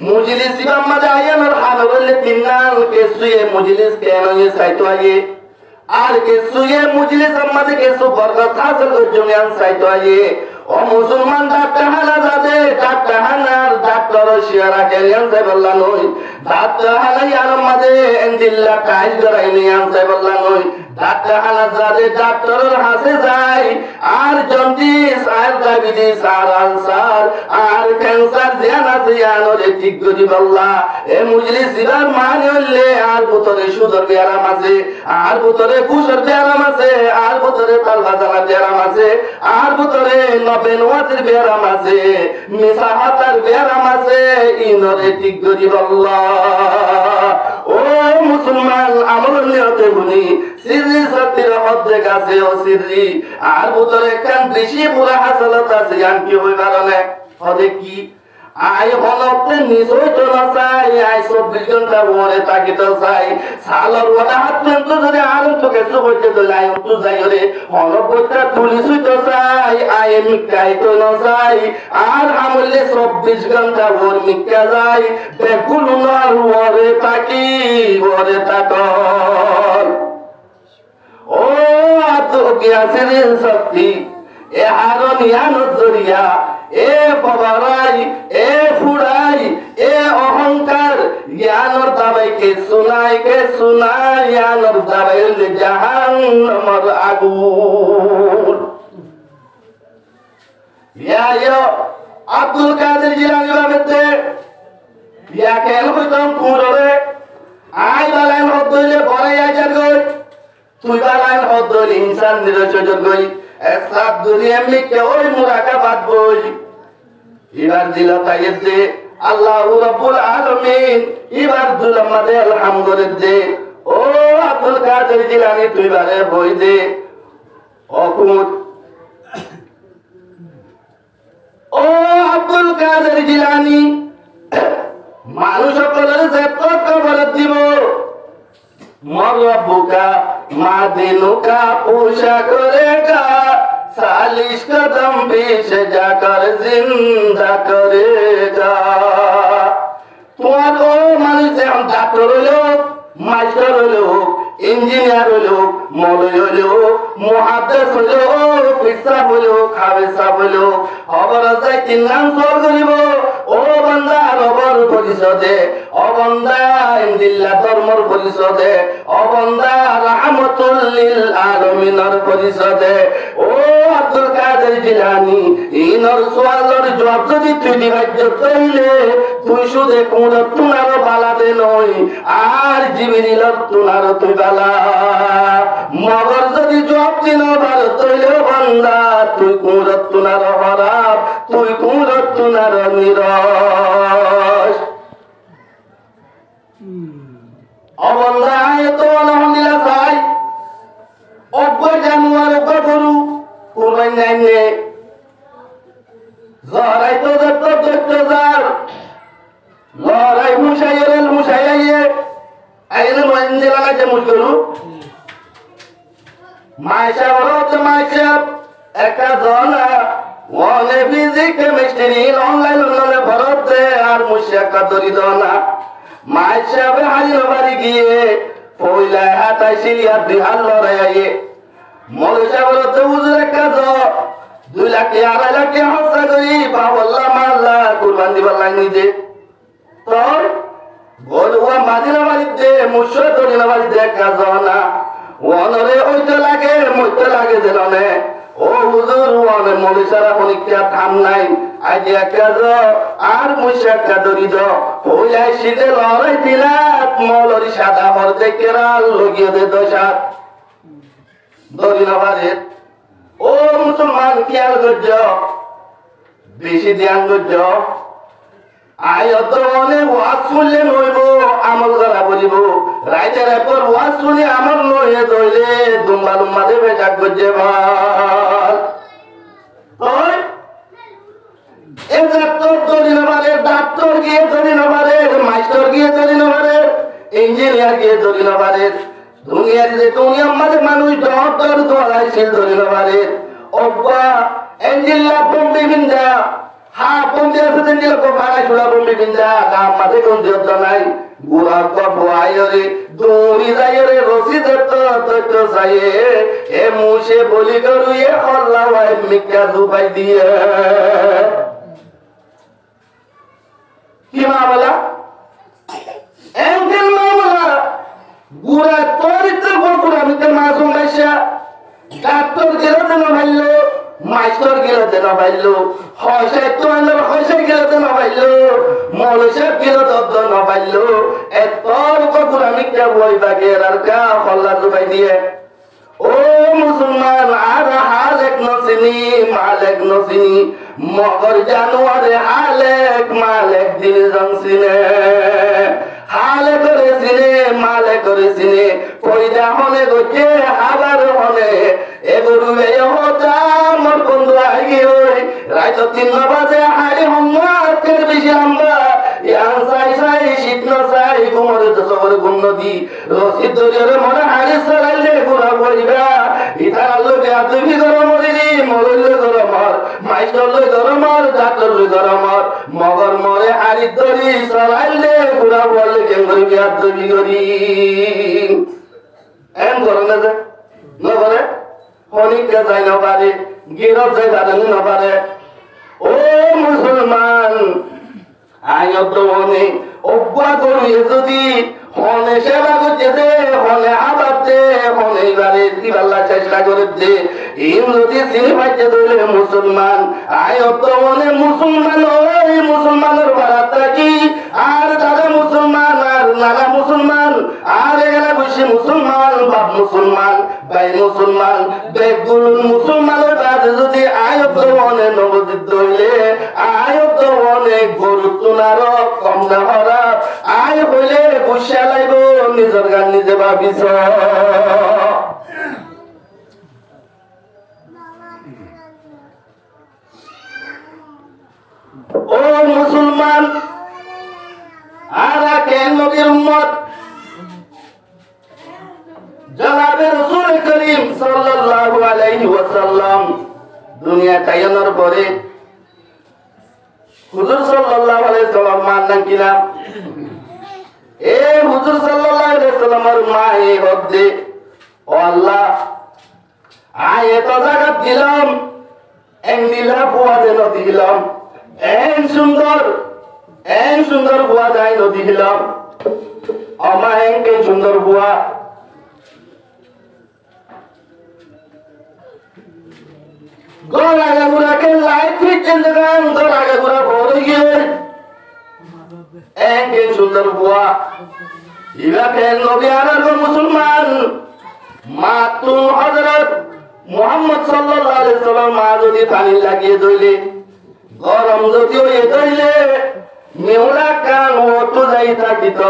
মুজলিস মাঝে আয়ানোর হাল বললে তিননাল কে সুয়ে মুজলিস কেন সাইতো আয়ে আর কে সুয়ে মুজলিস মাঝে কে সু বরকত হাসিল জন্য সাইতো আয়ে ও মুসলমান ডাক্তার হানা যাবে ডাক্তার হানার ডাক্তার শিয়ারা কেলিয়ান সাহেব আল্লাহ নই ডাক্তার হানাই আলম মাঝে এন্দিল্লা কাইজ গরাই নিয়ান সাহেব আল্লাহ নই ডাক্তার হানা যাবে ডাক্তারের হাসে যায় আর জন্ডিস আর ডায়াবেটিস আর আলসার আর ক্যান্সার জিয়ান আছে ইয়ানোরে ঠিক করি আল্লাহ এ মুজলিস জিবার মানে হইলে আর ভিতরে সুদর ব্যারাম আছে আর ভিতরে কুশর ব্যারাম আছে আর ভিতরে তালবাজানা ব্যারাম আছে আর ভিতরে বেনওয়াতের ব্যারাম আছে মিসাহাতার ব্যারাম আছে ইনরে ঠিক করি আল্লাহ ও মুসলমান আমল নিয়তে বুনি সিররি সত্যির অর্ধেক আছে ও সিররি আর ভিতরে কান বেশি পুরা হাসলত আছে জান কি হই কারণে হবে কি আই হলতে নিশ্চয় তো না চাই আই 24 ঘন্টা ওরে তাকি তো চাই সালার ওটা হাত তো যদি আলম তো কিছু হইতে দলে আই তো যাই রে হলবটা পুলিশই তো চাই আই মিকাই তো না চাই আর আমলে 24 ঘন্টা ওর মিকা যাই বেকুল না ওরে তাকি ওরে তাকর ও আতো গিয়া সিরিন শক্তি এ হারন ইয়ানো জরিয়া এ বাবারাই এ ফুড়াই এ অহংকার ইয়ানোর দাবাই কে সুনাই ইয়ানোর দাবাই হইলে জাহান্নামের আগুন ইয়া আব্দুল কাদের জিলানী বাবেতে ইয়া কেন কইতাম পুররে আই বালাইন হদইলে বড়াই আইজার গই তুই বালাইন হদইলে ইনসান নিরচজর গই এসব দুনিয়া মে কে ওই মুরাকাবাত বই এবার দিল তাইতে আল্লাহু রাব্বুল আলামিন এবার দুল আমাদের আলহামদুলিল্লাহ ও আব্দুল কাদের জিলানী তুই বারে বই দে অকুত ও আব্দুল কাদের জিলানী মানুষ সকলের যে কবর দিব মরবুকা মাদিনুকা पूछा करेगा 40 कदम पीछे जाकर जिंदा करेगा ডাক্তার হইল মাস্টার হইল ইঞ্জিনিয়ার হইল মৌলভী হইল মুহাদ্দিস হইল ফিসাব হইল খাবেসাব হইল খবর আছে তিন নাম সল করিব ও বান্দা রবর পরিষদে ও বান্দা ইন্দিল্লাহ ধর্মর পরিষদে ও বান্দা রাহমাতুল লিল আলামিনের পরিষদে ও আব্দুল কাদের জিলানী ইনর সোয়ালর জবাব যদি তুই দিবাজ্য কইলে তুই শুধু কোন তুনারো বালাতে নয় আর জিবরিলের তুনারো তুই বালা মগর যদি জবাব দিন বার তৈলে বান্দা তুই কোন তুনারো হরাব তুই কোন তুনারো নিরস অবন্দা তো আলহামদুলিল্লাহ ভাই অব্বর জানুয়ার অব্বর গরু কোরবানি নাইনে লড়াই তো যত যার লড়াই মুসাইয়ের মুসাইয়ে আইলে মহিন্দে লাগাইছে মুসগরু মাইসা বড় মাইসা একা জনা ওনে ফিজিক কেমিস্ট্রি অনলাইন ভরত আর মুসি একটা দরি দনা মাইসা বে হারিয়ে বাড়ি গিয়ে পয়লা হাতাই সিরিয়ার বিহার লড়াই আইয়ে মলসা বড় উজুর একটা 2 লাখ 2.5 লাখ হস্তা করি বাবল্লা মাল্লা কুরবান দিবার লাইন নিতে তোর বলুয়া মাদিনা বাড়িতে মুসর দরিনা বাড়িতে একটা জনা ওনরে ওইতে লাগে মইতে লাগে জেনে ও হুজুর ওনে মলিসারা হনিকা থাম নাই আজ একটা আর মুসা একটা দরি দ হইলাই শীতে লড়াই দিলাত মলরি সাদা হর দেখে রাল লগিয়ে দে দশাত দরিনা বাড়ির ও মুসলমান খেয়াল করছ বেশি ধ্যান করছ আয়ত অনেক ওয়াজ শুনলে নইব আমল করা বলিব রাইতে রাইপর ওয়াজ শুনে আমল নইয়ে দইলে দুম্বা দুম্বা দেবে যাক করছে ভাল ওই এই ডাক্তার ধরি না পারে ডাক্তার গিয়ে ধরি না পারে মাস্টার গিয়ে ধরি না পারে ইঞ্জিনিয়ার গিয়ে ধরি না পারে দুনিয়ার যে দুনিয়ার মাঝে মানুষ ডর দোয়ালাই ছিল ধরি না পারে অব্বা এঞ্জিল্লা বম্বে বিন্দা হা বম্বে আছে এঞ্জিল্লা কো ভাড়া শুলা বম্বে বিন্দা গাম মাঝে কোন যত নাই গুড়া কো বয়ারে দৌড়ি যায়রে রসি দত্ত দত্ত যায়ে এ মুশে বলি করু এ হল্লা ওয়াই মিকা দুবাই দিয়ে কি মামলা এমন মামলা গুড়া তরিত বকুড়া মিকা মাসুম গাইসা ডাক্তার গেলে দেন ভাইলো মাস্টার গেলে দেন ভাইলো হয়সা তো আনলো হয়সা গেলে দেন ভাইলো মৌলসা গেলে দেন ভাইলো এতর বকুড়া মিকা বই বাগের আর কা হল্লা দুবাই দিয়ে ও মুসলমান আর হালেক নসিনি মালেক নসিনি মগর জানুয়ারে হালেক মালেক দিন জংসিনে হালে করে সিনে মালে করে সিনে পয়দা হনে গোছে হাবার হনে এগরু এ হতা মোর বন্ধু আগে ওই রাত 3 বাজে হাড়ি হম্মাতের বেশি আমরা ইয়ান সাই সাই শীতন সাই ঘুমরে তো সবর ঘুম নদী রশিদ দরিয়ারে মনে হাড়ি সরাইলে গুড়া পড়িবা ইথার লোকে আতুবি গরম দিদি মরলে গরমর মাইস্টার লই গরমর ডাক্তার লই গরমর মগর মরে হাড়ি দরি সরাইলে গুড়া পড়লে কেন করিবি আতুবি করি এম করে না যে না করে হনিকে যাই না পারে গিরত যাই পারে না পারে ও মুসলমান আয়ত হনে অব্বা করি যদি হনে সেবা করতেছে হনে আবাদতে হনে এবারে দিবাল্লা চেষ্টা করছে ইন যদি চিনি পাইতে ধরলে মুসলমান আয়ত হনে মুসলমান ওই মুসলমানের বারাতটা কি আর দাদা মুসলমান আর নানা মুসলমান আর এখানে বসে মুসলমান বাপ মুসলমান ভাই মুসলমান বেগুন মুসলমানের বাদে যদি আয়ত হনে নবদিত হইলে আয়ত হনে গুরুত্ব নার কম না হরা আয় হইলে গুসা লাইব নিজের গান নিজে ভাবিস ও মুসলমান আর কেন নবীর উম্মত জনাবে রাসূল করিম সাল্লাল্লাহু আলাইহি ওয়াসাল্লাম দুনিয়া কায়ানোর পরে হুজুর সাল্লাল্লাহু আলাইহি ওয়াসাল্লাম মান নাম কি নাম এ হুজুর সাল্লাল্লাহু আলাইহি ওয়াসাল্লামের মা এই হদ্দে ও আল্লাহ আয় এত জায়গা দিলাম এন্ডিলা বুয়া যে নদী দিলাম এন সুন্দর বুয়া যায় নদী দিলাম আমা এনকে সুন্দর বুয়া গোল আগে গুড়াকে লাইট ফিট গান গোল আগে গুড়া ভরে গিয়ে এনকে সুন্দর বুয়া ইরাকে নবী আরব মুসলমান মাতুম হযরত মুহাম্মদ সাল্লাল্লাহু আলাইহি ওয়াসাল্লাম মা যদি পানি লাগিয়ে দইলে গরম যদি হয়ে দইলে নিউরা কান ওতো যাই থাকিত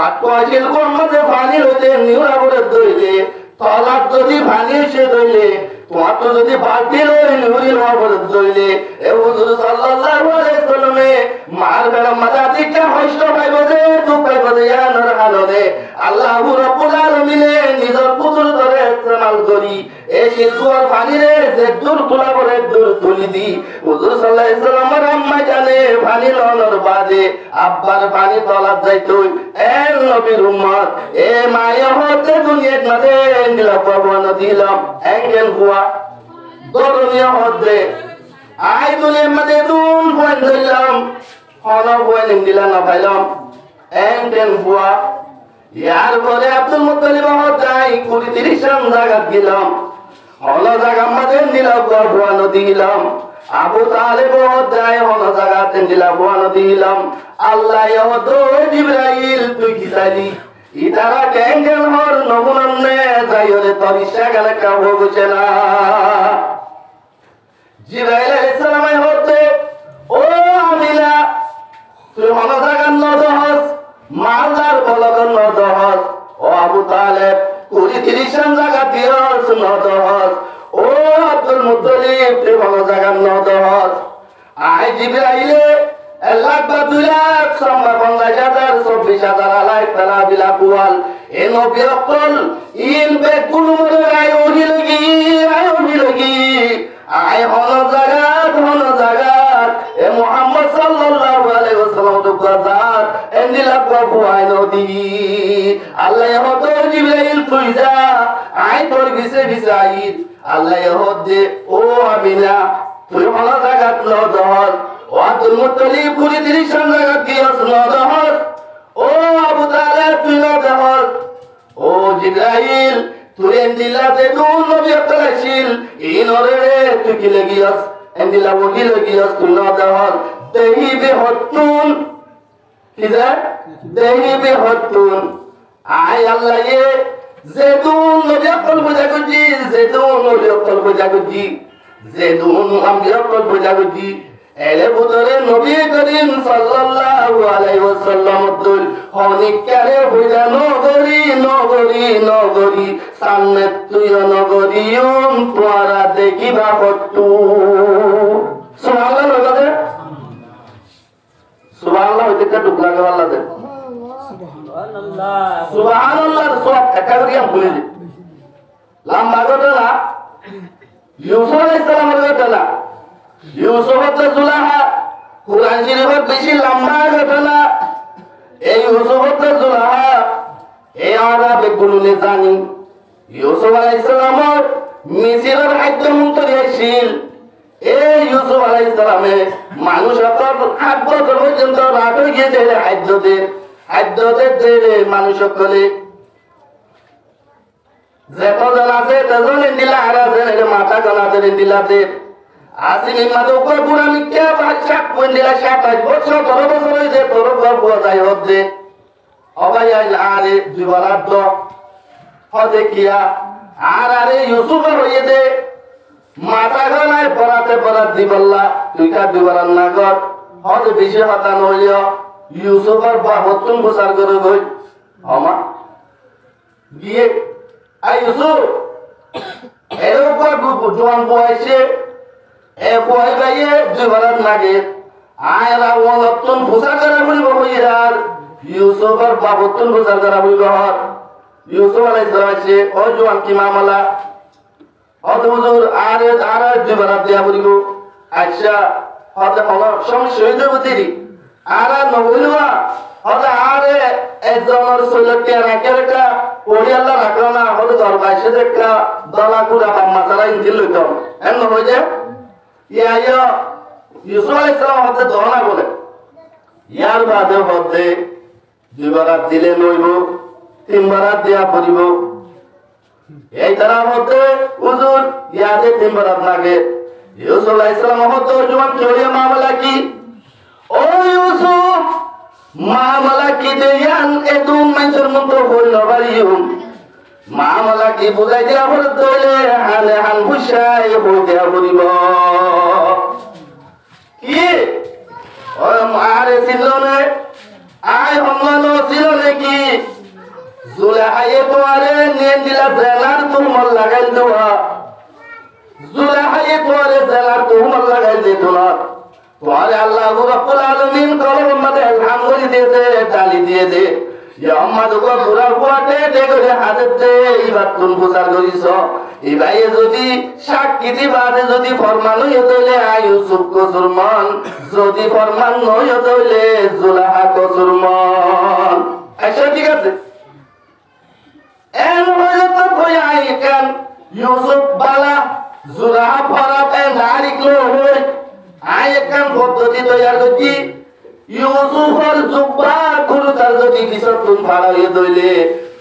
আটকাছিল কোন মধ্যে পানি হইতে নিউরা বলে দইলে তলাত যদি পানি এসে দইলে তোমার তো যদি বালতি লই নিউরি না বলে দইলে এ হুজুর সাল্লাল্লাহু আলাইহি ওয়াসাল্লামে মার বেলা মাথা দিকে হইষ্ট পাইব যে দুঃখ পাইব যে ইয়ানোর হালনে আল্লাহ রাব্বুল আলামিন নিজের পুতুল ধরে ইস্তেমাল করি এই শিল্পর পানিরে যে দূর তোলা করে দূর তুলি দি হুজুর সাল্লাল্লাহু আলাইহি ওয়াসাল্লামের আম্মা জানে পানি লওয়ার বাদে আব্বার পানি তলাত যাইতো এ নবীর উম্মত এ মায়া হতে দুনিয়ার মধ্যে নিলা পাবন দিলাম এঙ্গেল বুয়া গরমিয়া হতে আই দুনিয়ার মধ্যে দুন বন দিলাম হনা বন দিলা না পাইলাম এঙ্গেল বুয়া ইয়ার পরে আব্দুল মুত্তালিব হতাই 30 রাম জায়গা গেলাম হলা জায়গা মধ্যে নিলা বুয়া নদী দিলাম আবু তালেব হতাই হলা জায়গাতে নিলা বুয়া নদী দিলাম আল্লাহ ইহদো জিবরাইল তুই কি চাইলি ইতারা কেঙ্গেল হর নবুনন্নে যাইরে তরিশা গেলে কা হচ্ছে না জিবরাইল আলাইহিস সালাম হতে ও আমিনা তুই হলা জায়গা নদহস মালদার বলগন নদহস ও আবু তালেব 30 রাম জায়গা দিয়স নদহস ও আব্দুল মুত্তালিব তুই হলা জায়গা নদহস আই জিবরাইলে 1 লাখ বা 2 লাখ সম্ভব 50,000 24,000 আলাই তালা বিলা কুয়াল এ নবী অকল ইন বে কুলুমরে আয় ওহি লাগি আয় হন জাগাত এ মুহাম্মদ সাল্লাল্লাহু আলাইহি ওয়াসাল্লাম তো বাজার এন্দিলা কুয়াই নদী আল্লাহ হতো জিবরাইল তুইজা আয় তোর গিসে বিসাইদ আল্লাহ হদে ও আমিনা তুই হন জাগাত নদহর ও আব্দুল মুত্তালিব 30 রাম জায়গা দিয়স নদহর ও আবু তালেব তুই নদহর ও জিবরাইল তুই এন্দিলাতে দুন নবী আতলাশিল ইনরে তুই কি লাগিয়াস এন্দিলা বগি লাগিয়াস তুই নদহর দেহি বে হতুন কিজা দেহি বে হতুন আয় আল্লাহ এ জেদুন নবী আকল বুঝা গজি জেদুন নবী আকল বুঝা গজি জেদুন আমি আকল বুঝা গজি এলে বুতরে নবী করিম সাল্লাল্লাহু আলাইহি ওয়াসাল্লাম দুল হনিকারে বুঝা নগরী সামনে তুই নগরীয়ম তোরা দেখিবা কতু সুবহানাল্লাহ বলে সুবহানাল্লাহ হইতে টুক লাগে আল্লাহ দে সুবহানাল্লাহ সব একাগ্রিয়াম ভুলে দে লম্বা ঘটনা ইউসুফ আলাইহিস সালামের ঘটনা ইউসুফ আর জুলাহা কুরআন শরীফের বেশি লম্বা ঘটনা এই ইউসুফ আর জুলাহা এই আরবে গুলোনে জানি ইউসুফ আলাইহিস সালামের মিসরের খাদ্য মন্ত্রী ছিল এই ইউসুফ আলাইহিস সালামে মানুষ আপনার 8 বছর পর্যন্ত রাত হয়ে গিয়েছে খাদ্যদের দেরে মানুষ সকলে যতজন আছে তজন দিলা হারাছেন মাথা গলাতে দিলাতে আসিমি মাদো উপর পুরা মিথ্যা বাচ্চা কোন দিলা 27 বছর 12 বছর হইছে তোর গর্ব যায় হচ্ছে অবাই আরে দুবারাত হদে কিয়া আরে ইউসুফ হইছে মাথা গলায় পরাত দিবল্লা তুই কা দুবারান না কর হদে বেশি হতা নইও ইউসুফের বাহতুন গোসার করে গই আমা গিয়ে আই ইউসুফ এরপর জোয়ান বয়সে এ বয় গায়ে দুবারান লাগে আয়রা ওয়ালাতুন গোসার করে বলিব হইরার ইউসুফের বাহতুন গোসার করে বলিব ইউসুফ আলাইহিস সালাম আছে ও জোয়ান কি মামলা হদ হুজুর আরে দুবারাত দিয়া বলিব আচ্ছা হদ হলো সমস্যা হয়ে যাবে তেরি আরা নবুলুয়া হদ আরে হইল টিয়া রাখে রেখা পড়ি আল্লাহ রাখলো না হলে ঘর বাইসে দেখা দলা কুড়া বাম্মা তারা ইঞ্জিল লইত এমন হয়ে যে ইয়া ইউসুফ আলাইহিস সালাম হতে দহনা বলে ইয়ার বাদে হতে দুইবার দিলে লইব তিনবার দেয়া পড়িব এই তারা হতে হুজুর ইয়াতে তিনবার লাগে ইউসুফ আলাইহিস সালাম হতে জবান চড়িয়ে মামলা কি ও ইউসুফ মামলা কি দেয়ান এতুম মানুষের মতো হইল বাড়িউম মামলা কি বুঝাই দেয়া হল দইলে হালে হান বুঝাই হই দেয়া পড়িব কি ও মারে ছিল না আয় হমলো ছিল নাকি জুলাহায়ে তোরে নিয়ে দিলা জেলার তুমল লাগাই দেওয়া জুলাহায়ে তোরে জেলার তুমল লাগাই দিত না তোরে আল্লাহ রাব্বুল আলামিন কলম মধ্যে আলহামদুলিল্লাহ দিয়েছে ডালি দিয়ে দে ইয়া আম্মাদ গো পুরা বুয়াতে দেখে হাতে এইবার কোন প্রচার করিস এবাই যদি সাক্ষী দিবাদে যদি ফরমান হইয়া তইলে ইউসুফ কসুরমান যদি ফরমান হইয়া তইলে জুলাহা কসুরমান আচ্ছা ঠিক আছে এন হইলে তো কই I can Yusuf Bala জুলাহা Farhat N দারিকলো হই আই কেন পদ্ধতি তৈয়ার করছি ইউসুফের জুব্বা কুরতার যদি কিছু তুম ফাড়াইয়ে দইলে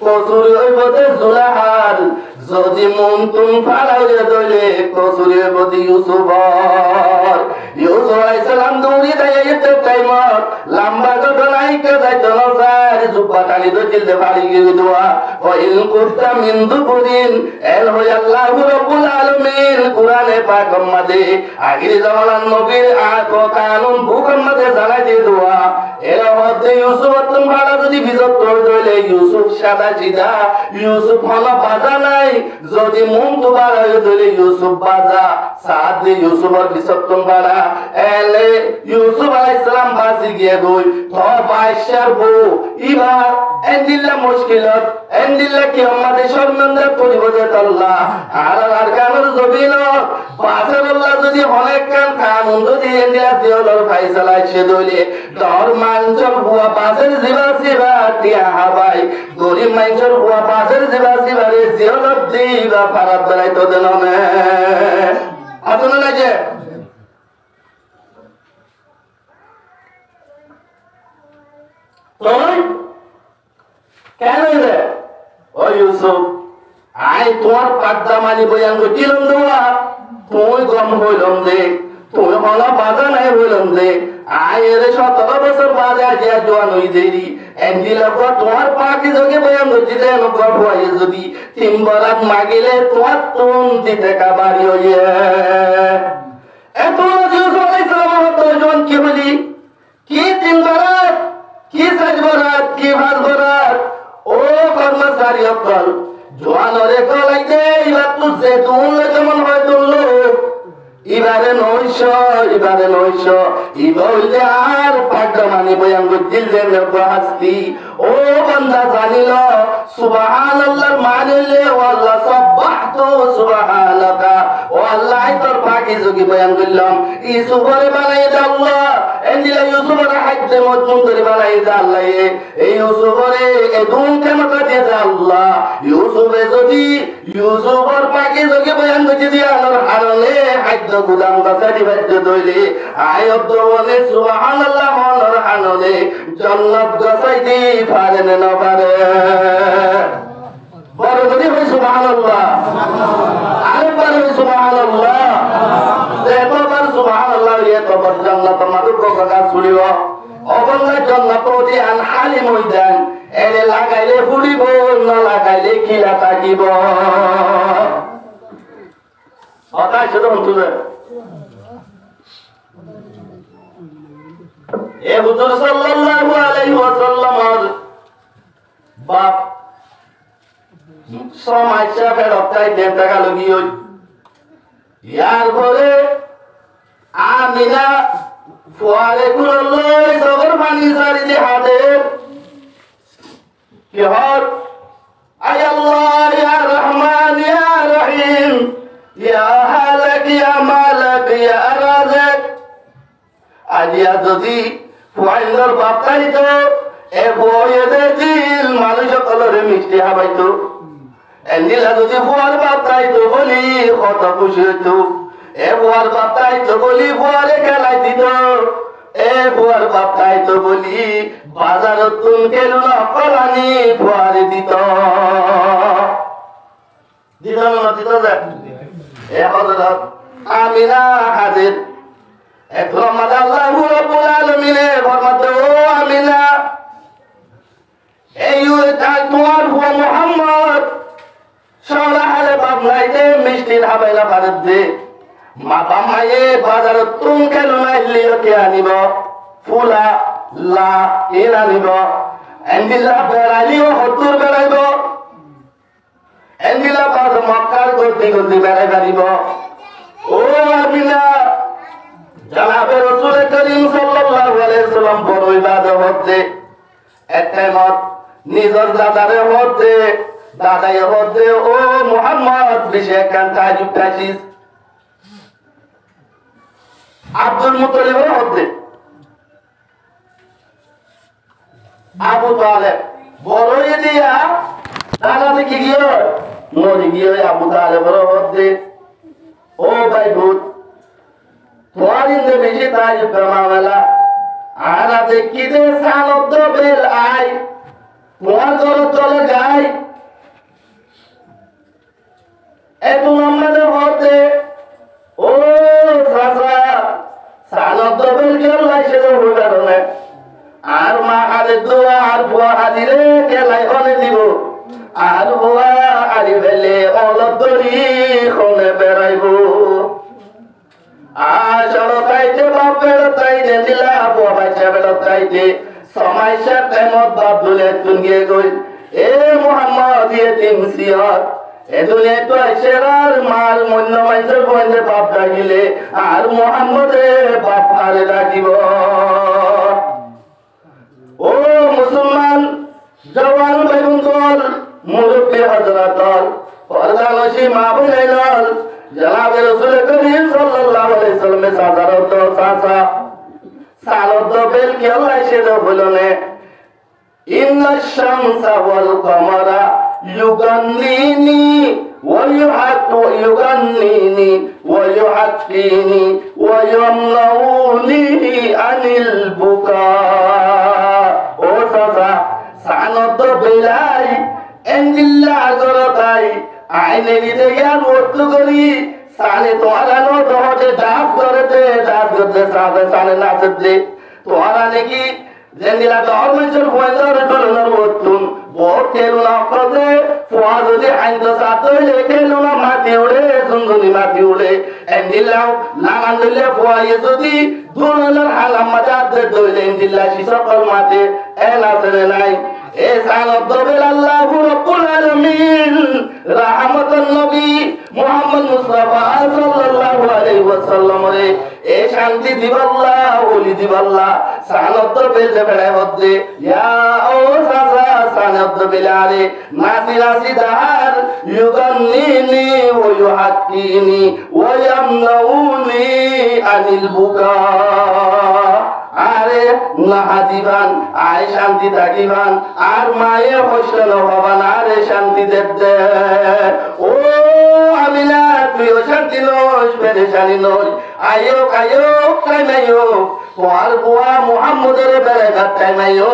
কসুর হইবতে জুলাহার যদি মন তুম ফাড়াইয়ে দইলে কসুর হইবতে ইউসুফর ইউসুফ আলাইহিস সালাম দৌড়ি যাইতে টাইম লম্বা ঘটনাই কে যাইতো না স্যার জুব্বা টানি তো দিলে ফাড়ি গিয়ে দোয়া ও ইন কুতা মিন দুবুরিন এল হয় আল্লাহু রাব্বুল আলামিন কুরআনে পাক মধ্যে আগের জামানার নবীর কানুন হুকুম মধ্যে জানাই দিয়ে দোয়া এর মধ্যে ইউসুফ তুম ফাড়া যদি বিজত করে দইলে ইউসুফ সাদা সিধা ইউসুফ হলো বাজা নাই যদি মন দুবার হয়ে দইলে ইউসুফ বাজা সাদ দিয়ে ইউসুফের বিজত তুম ফাড়া এলে ইউসুফ আলাইহিস সালাম বাজি গিয়ে গই তো বাইশার বউ ইবার এন্দিল্লা মুশকিলত এন্দিল্লা কি আমাদের শর্মিন্দা করিব যে আল্লাহ আর কানের জবিন বাজার আল্লাহ যদি অনেক কানুন যদি এন্দিল্লা দিওলর ফাইসালা সে দইলে দর মানচর বুয়া বাজার জিবা জিবা টিয়া হাবাই গরিব মানচর বুয়া বাজার জিবা জিবা রে জিওলর দিবা পারাত বেলাই তো দেন না আসলে না যে তোই কেন রে ও ইউসুফ আই তোর পাড্ডা মানি বয়ান গটিলম দেওয়া তুই গম হইলম দে তুই হলা বাজা নাই হইলম দে আই এর 17 বছর বাদে আজ জওয়ান হই দেরি এন্ডিলা কো তোর পাকি জগে বয়ান গটিলে নকো হই যদি তিন বরাত মাগিলে তোর তুন দিতে কাবারি হইয়ে এত ইউসুফ আলাইহিস সালাম তো জন কি বলি কি তিন বরাত কি সাজ বরাত কি ভাজ বরাত ও কর্মচারী অকল জোয়ান ওরে কলাই দে এবার তুই যে তুল কেমন হয় তুলল এবারে নয়শ ইবলে আর পাগা মানি বয়ান দিল দে হাসতি ও বান্দা জানিল সুবহানাল্লাহর মানিলে ওয়াল্লাহ সাব্বাহতু সুবহানাকা ও আল্লাহ তোর পাকি যোগী বয়ান করলাম ইউসুফরে বানাই দে আল্লাহ এন্দিলা ইউসুফরে হাইতে মজমুন করে বানাই দে আল্লাহ এই ইউসুফরে এদুন কেমন দিয়ে দে আল্লাহ ইউসুফে যদি ইউসুফর পাকি যোগী বয়ান করে দিয়া আল্লাহর হারলে হাইতে গুদাম গাছাটি বাদ্য দইলে আয়াত বলে সুবহানাল্লাহ মনর হানলে জান্নাত গাছাই দি পারে না পারে বড় যদি হয় সুবহানাল্লাহ আরেকবার হয় সুবহানাল্লাহ যেবার সুবহানাল্লাহ এতবার জান্নাত আমাদের কোকা ছুড়িব অবল্লা জান্নাত ওদি আন হালি ময়দান এলে লাগাইলে ফুলিব না লাগাইলে কিলা থাকিব কথা শুধু শুনে এ হুজুর সাল্লাল্লাহু আলাইহি ওয়াসাল্লাম বাপ সমাজা ফেরতাই দেন টাকা লগি হই ইয়ার পরে আমিনা ফুয়ারে কুললই সবর পানি সারি দে হাতে কি হর আয় আল্লাহ ইয়া রহমান ইয়া রহিম ইয়া হালাক ইয়া মালাক ইয়া রাযাক আজিয়া যদি ফুয়াইন্দর বাপ তাই তো এ বয়ে দে দিল মানুষ কলরে মিষ্টি হাবাইতো এন্দিলা যদি বুয়ার বাতাইতো বলি কত খুশি হইতো এ বুয়ার বাতাইতো বলি বুয়ারে খেলাই দিত এ বুয়ার বাতাইতো বলি বাজার তুন কেন কলানি বুয়ারে দিত দিত না দিত এ হযরত আমিনা হাজির এখন আমাদের আল্লাহ রাব্বুল আলামিনের ফরমাতে ও আমিনা এই তোমার হুয়া মুহাম্মদ সরাহালে বাবলাইতে মিষ্টির হাবেলা ভারত দে মা বামায়ে বাজারত তুম কেন নাইলিও কে আনিব ফুলা লা এর আনিব এন্দিলা বেড়াইলিও হতুর বেড়াইব এন্দিলা বাদ মক্কার গতি গতি বেড়াই পারিব ও আমিনা জনাবে রাসূল করিম সাল্লাল্লাহু আলাইহি ওয়াসাল্লাম বড় ইবাদত হচ্ছে একটাই মত নিজের দাদারে হচ্ছে দাদাই হচ্ছে ও মুহাম্মদ বিশেষ কান তাজুব তাজিজ আব্দুল মুত্তালিবের হচ্ছে আবু তালেব বড় দিয়া দাদা দেখি গিয়ে মরি গিয়ে আবু তালেবের হচ্ছে ও ভাই ভূত তোমার ইন্দে বেশি তাজুব মামলা আর দেখি দে সানত বেল আই তোমার ঘর চলে যাই এত আমাদের হতে ও চাচা সানত বেল কেন লাইছে কারণে আর মা আরে দোয়া আর বুয়া আদিরে কেলাই হনে দিব আর বুয়া আদি ফেলে অলপ দরি খনে বেড়াইব আসল তাইতে বাপের তাইতে দিলা বুয়া বাচ্চা বেড়া তাইতে সমাইসা টাইমত বাপ দুলে তুঙ্গিয়ে গই এ মুহাম্মদ ইয়ে তিমসিয়ত এ দুলে তো আইসেরার মাল মন্য মাইসের বন্ধে বাপ ডাকিলে আর মুহাম্মদে বাপ হারে ডাকিব ও মুসলমান জওয়ান ভাইবন্ধুল মুরব্বী হযরতল পর্দানশী মা বোনেল জনাবে রাসূল করিম সাল্লাল্লাহু আলাইহি ওয়াসাল্লামের সাজারত চাচা সালত বেল কে আল্লাহ সেটা বলনে ইন্নাশ শামসা ওয়াল কমারা ইউগান্নিনি ওয়া ইউগান্নিনি ওয়া ইউহাক্কিনি ওয়া ইয়ামনাউনি আনিল বুকা ও চাচা সানত বেলাই এন্দিল্লা গরতাই আইনে দিতে জ্ঞান বস্তু করি সানে তোমারা নো দহতে ডাব করতে সাথে সানে নাচতে তোমারা নাকি জেন্দিলা ধর্মের বন্ধর টলনার বতুন বহুত কেলুনা করতে ফোয়া যদি আইন সাথে লেখেলুনা মাটি উড়ে সুন্দরী মাটি উড়ে এন্দিলাও নামান দিলে ফোয়াইয়ে যদি দুলনার হালাম মাজাতে দইলে এন্দিল্লা সকল মাটি এ নাচে নাই এ সানত বেল আল্লাহু রাব্বুল আলামিন রাহমাতুন নবী মুহাম্মদ মুস্তাফা সাল্লাল্লাহু আলাইহি ওয়াসাল্লাম রে এ শান্তি দিবাল্লাহ ওলি দিবাল্লাহ সানত বেল বেড়ায় হচ্ছে ইয়া ও সাসা সানত বেলারে নাসি নাসি দার ইউগান্নিনি ওয়া ইউহাক্কিনি ওয়া ইয়ামনাউনি আনিল বুকা আরে নাহা দিবান আয় শান্তি থাকিবান আর মায়ে হোসেন হবান আরে শান্তি দেবদে ও আমিনা তুই শান্তি নস পেরেশানি নস আয়ো আয়ো কাইমাইও তোমার বুয়া মুহাম্মদের বেড়াঘাট কাইমাইও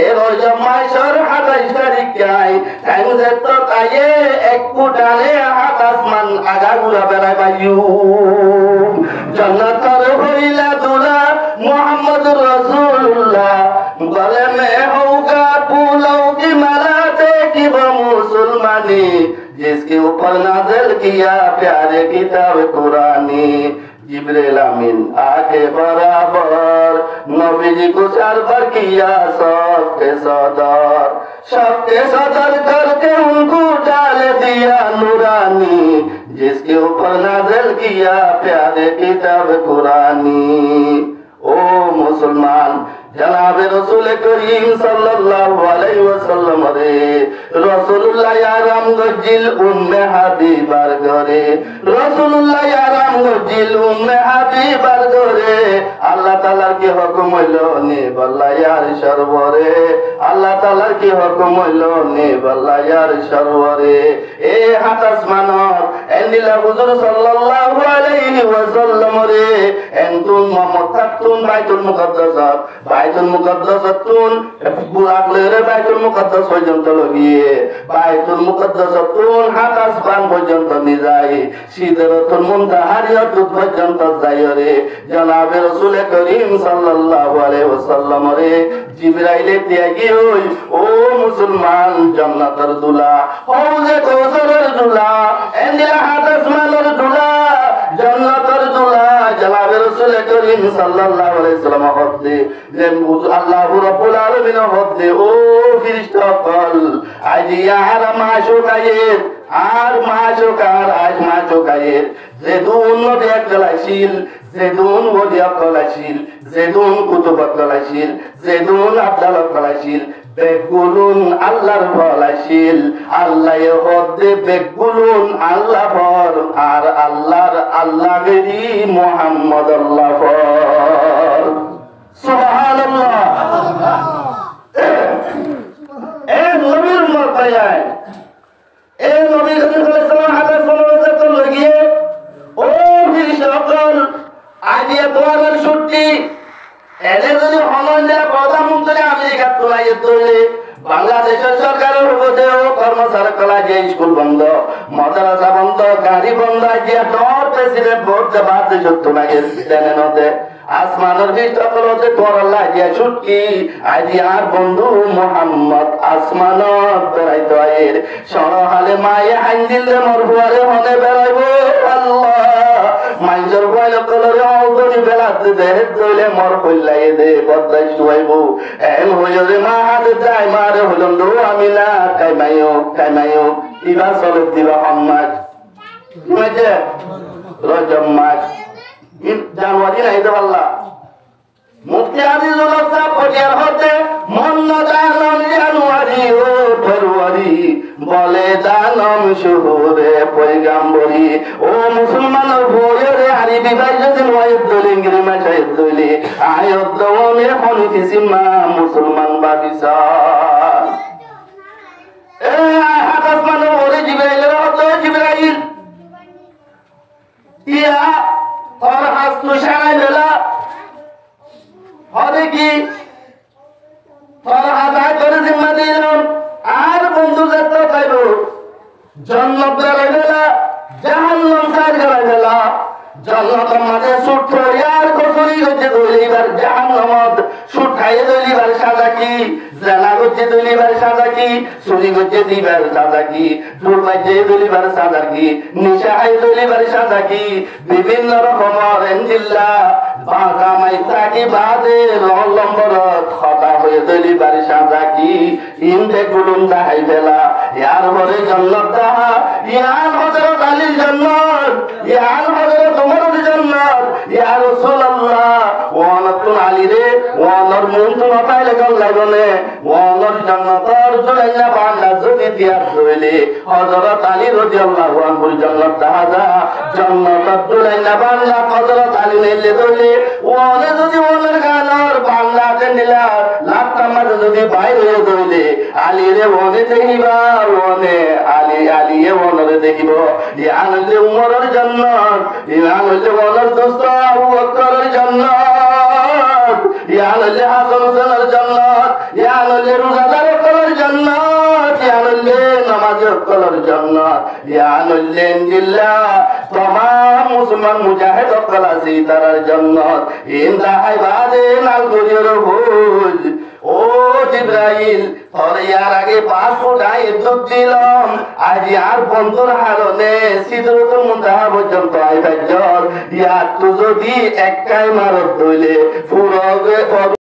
এর জমাইশর 28 তারিখ কাই টাইম যেত কায়ে এক ফুটানে আকাশমান আগাগুলা বেড়াই পাইও জান্নাতের হইলা দুলা মুহাম্মদুর রাসূলুল্লাহ গলে মে হোগা ফুলোं की माला देखी वो मुसलमानी जिसके ऊपर नाज़िल किया प्यारे किताब कुरानी जिब्रील अमीन आके बराबर नबी जी को सर पर किया सबके सदर करके उनको डाल दिया नूरानी जिसके ऊपर नाज़िल किया प्यारे किताब कुरानी ও মুসলমান জনাবে রাসূল করিম সাল্লাল্লাহু আলাইহি ওয়াসাল্লাম রে রাসূলুল্লাহ আরাম গজিল উম্মে হাবিবার ঘরে রাসূলুল্লাহ আরাম গজিল উম্মে হাবিবার ঘরে আল্লাহ তাআলার কি হুকুম হইলো নে বল্লায়ার সরবরে আল্লাহ তাআলার কি হুকুম হইলো নে বল্লায়ার সরবরে এ হাত আসমানত এন্দিলা হুজুর সাল্লাল্লাহু আলাইহি ওয়াসাল্লাম রে এন্তুন মক্কাতুন বাইতুল মুকাদ্দাসাত বাইতুল মুকাদ্দাসাতুন বুরাকলের বাইতুল মুকাদ্দাস পর্যন্ত লগিয়ে বাইতুল মুকাদ্দাসাতুন হাত আসমান পর্যন্ত নি যায় সিদরাতুল মুনতাহার ইয়াতুত পর্যন্ত যায় রে জনাবে রাসূল করিম সাল্লাল্লাহু আলাইহি ওয়াসাল্লাম রে জিবরাইলে দিয়া গিয়ে ও মুসলমান জান্নাতের দুলা হৌজে কৌসরের দুলা এন্দিলা হাত আসমানের দুলা জান্নাতের দুলা জনাবে রাসূল করিম সাল্লাল্লাহু আলাইহি ওয়াসাল্লাম হদে যে আল্লাহ রাব্বুল আলামিন হদে ও ফেরেশতা কল আজিয়া আর মাশুকায়ের আর মাশুকার আজ মাশুকায়ের যেদুন নবী আকলাশিল যেদুন ওলি আকলাশিল যেদুন কুতুব আকলাশিল যেদুন আব্দুল আকলাশিল বেগুলুন আল্লাহর বলাশিল আল্লাহ হদে বেগুলুন আল্লাহ পর আর আল্লাহর আল্লাহ গরি মুহাম্মদ আল্লাহ পর সুবহানাল্লাহ এ নবীর মর্যাদায় এ নবী করিম সাল্লাল্লাহু আলাইহি ওয়াসাল্লাম হাতে লাগিয়ে ও সকল আজকে তোমার ছুটি এলে যদি হলন্ডে প্রধানমন্ত্রী আমেরিকা তোলাই তোলে বাংলাদেশের সরকারের উপদেও কর্মচারী কলা যে স্কুল বন্ধ মাদ্রাসা বন্ধ গাড়ি বন্ধ যে ডর প্রেসিডেন্ট ভোট দেবা দেশ তোমাকে দেনে নদে আসমানের বিস্তকলতে তোর আল্লাহ যে ছুটকি আজি আর বন্ধু মোহাম্মদ আসমানত বেড়াইতো আয়ের সরহালে মায়ে আইন দিলে মোর বুয়ারে হনে বেড়াইব আল্লাহ মাইজর বয়ল কলরে অগরি বেলাতে দেহ দইলে মোর কইলাই দে বদাই শুয়াইব এন হইরে মা হাত যাই মারে হলম দো আমি না কাইমাইও ইবা চলে দিবা সম্মাদ বুঝে রজব মাস জানুয়ারি নাইতে পারলা মুফতি আজিজুল হক পটিয়ার হতে মন জানম জানুয়ারি ও ফেব্রুয়ারি বলে দানম শুহুরে পয়গাম্বরি ও মুসলমানের বইরে হারি বিবাহ যদি ওয়াইদ দলে ইংরেজি চাইদ দলে আয়াত দওনে হনি সিমা মুসলমান বাবিসা এ হাত আসমানে ওরে জিবরাইলের হতে জিবরাইল ইয়া और हस्त शाय मेला और की और आधा कर जिम्मा दिलाम আর বন্ধু যেতে পাইব জান্নাত গেলা জাহান্নাম সার গেলা জান্নাতের মাঝে সুট আর কসুরি হচ্ছে দলিবার জাহান্নামত সুট খাইয়ে দলিবার সাজা কি জানা হচ্ছে দলিবার সাজা কি চুরি হচ্ছে দিবার সাজা কি দুর্বাজ্যে দলিবার সাজা কি নিশাহাই দলিবার সাজা কি বিভিন্ন রকমের এনজিল্লা বাঁকা মাইতা কি বাদে লম্বরত খতা হয়ে দলিবার সাজা কি ইন্দে গুলুম দাহাই বেলা ইয়ার ভরে জান্নাত দাহা ইয়ার হযরত আলীর জান্নাত ইয়ার হযরত ওমরের জান্নাত ইয়া রাসূলুল্লাহ ওয়ানাতুন আলী রে ওয়ানার মুনতু নতাইলে গল লাগনে ওয়ানার জান্নাতর জুলাইনা বান্দা যদি দিয়ার হইলে হযরত আলী রাদিয়াল্লাহু আনহুর জান্নাত দাহা জান্নাতর জুলাইনা বান্দা হযরত আলী নেলে দইলে ওয়ানে যদি ওয়ানার গানার বান্দা দেনিলা লাকামাত যদি বাইরে দইলে আলী রে ওয়ানে দেখিবা ওয়ানে আলী এ ওয়ানরে দেখিব ইয়ানলে উমরের জান্নাত ইয়ানলে ওয়ানার দোস্ত আবু বকরের জান্নাত ইয়ানলে হাসান হোসেনের জান্নাত ইয়ানলে রোজাদার কলর জান্নাত ইয়ানলে নামাজ কলর জান্নাত ইয়ানলে ইনজিল্লাহ तमाम मुसलमान मुजाहिद कल আছে তার জান্নাত ইনদা ইবাদে নাল গরিয়র হুজ ও জিবরাইল তোর ইয়ার আগে 5 ফুট দুধ দিলাম আজ আর বন্ধুর হারনে সিদরাতুল মুনতাহা পর্যন্ত আইবা জল ইয়া তো যদি একটাই মারত দইলে পুরো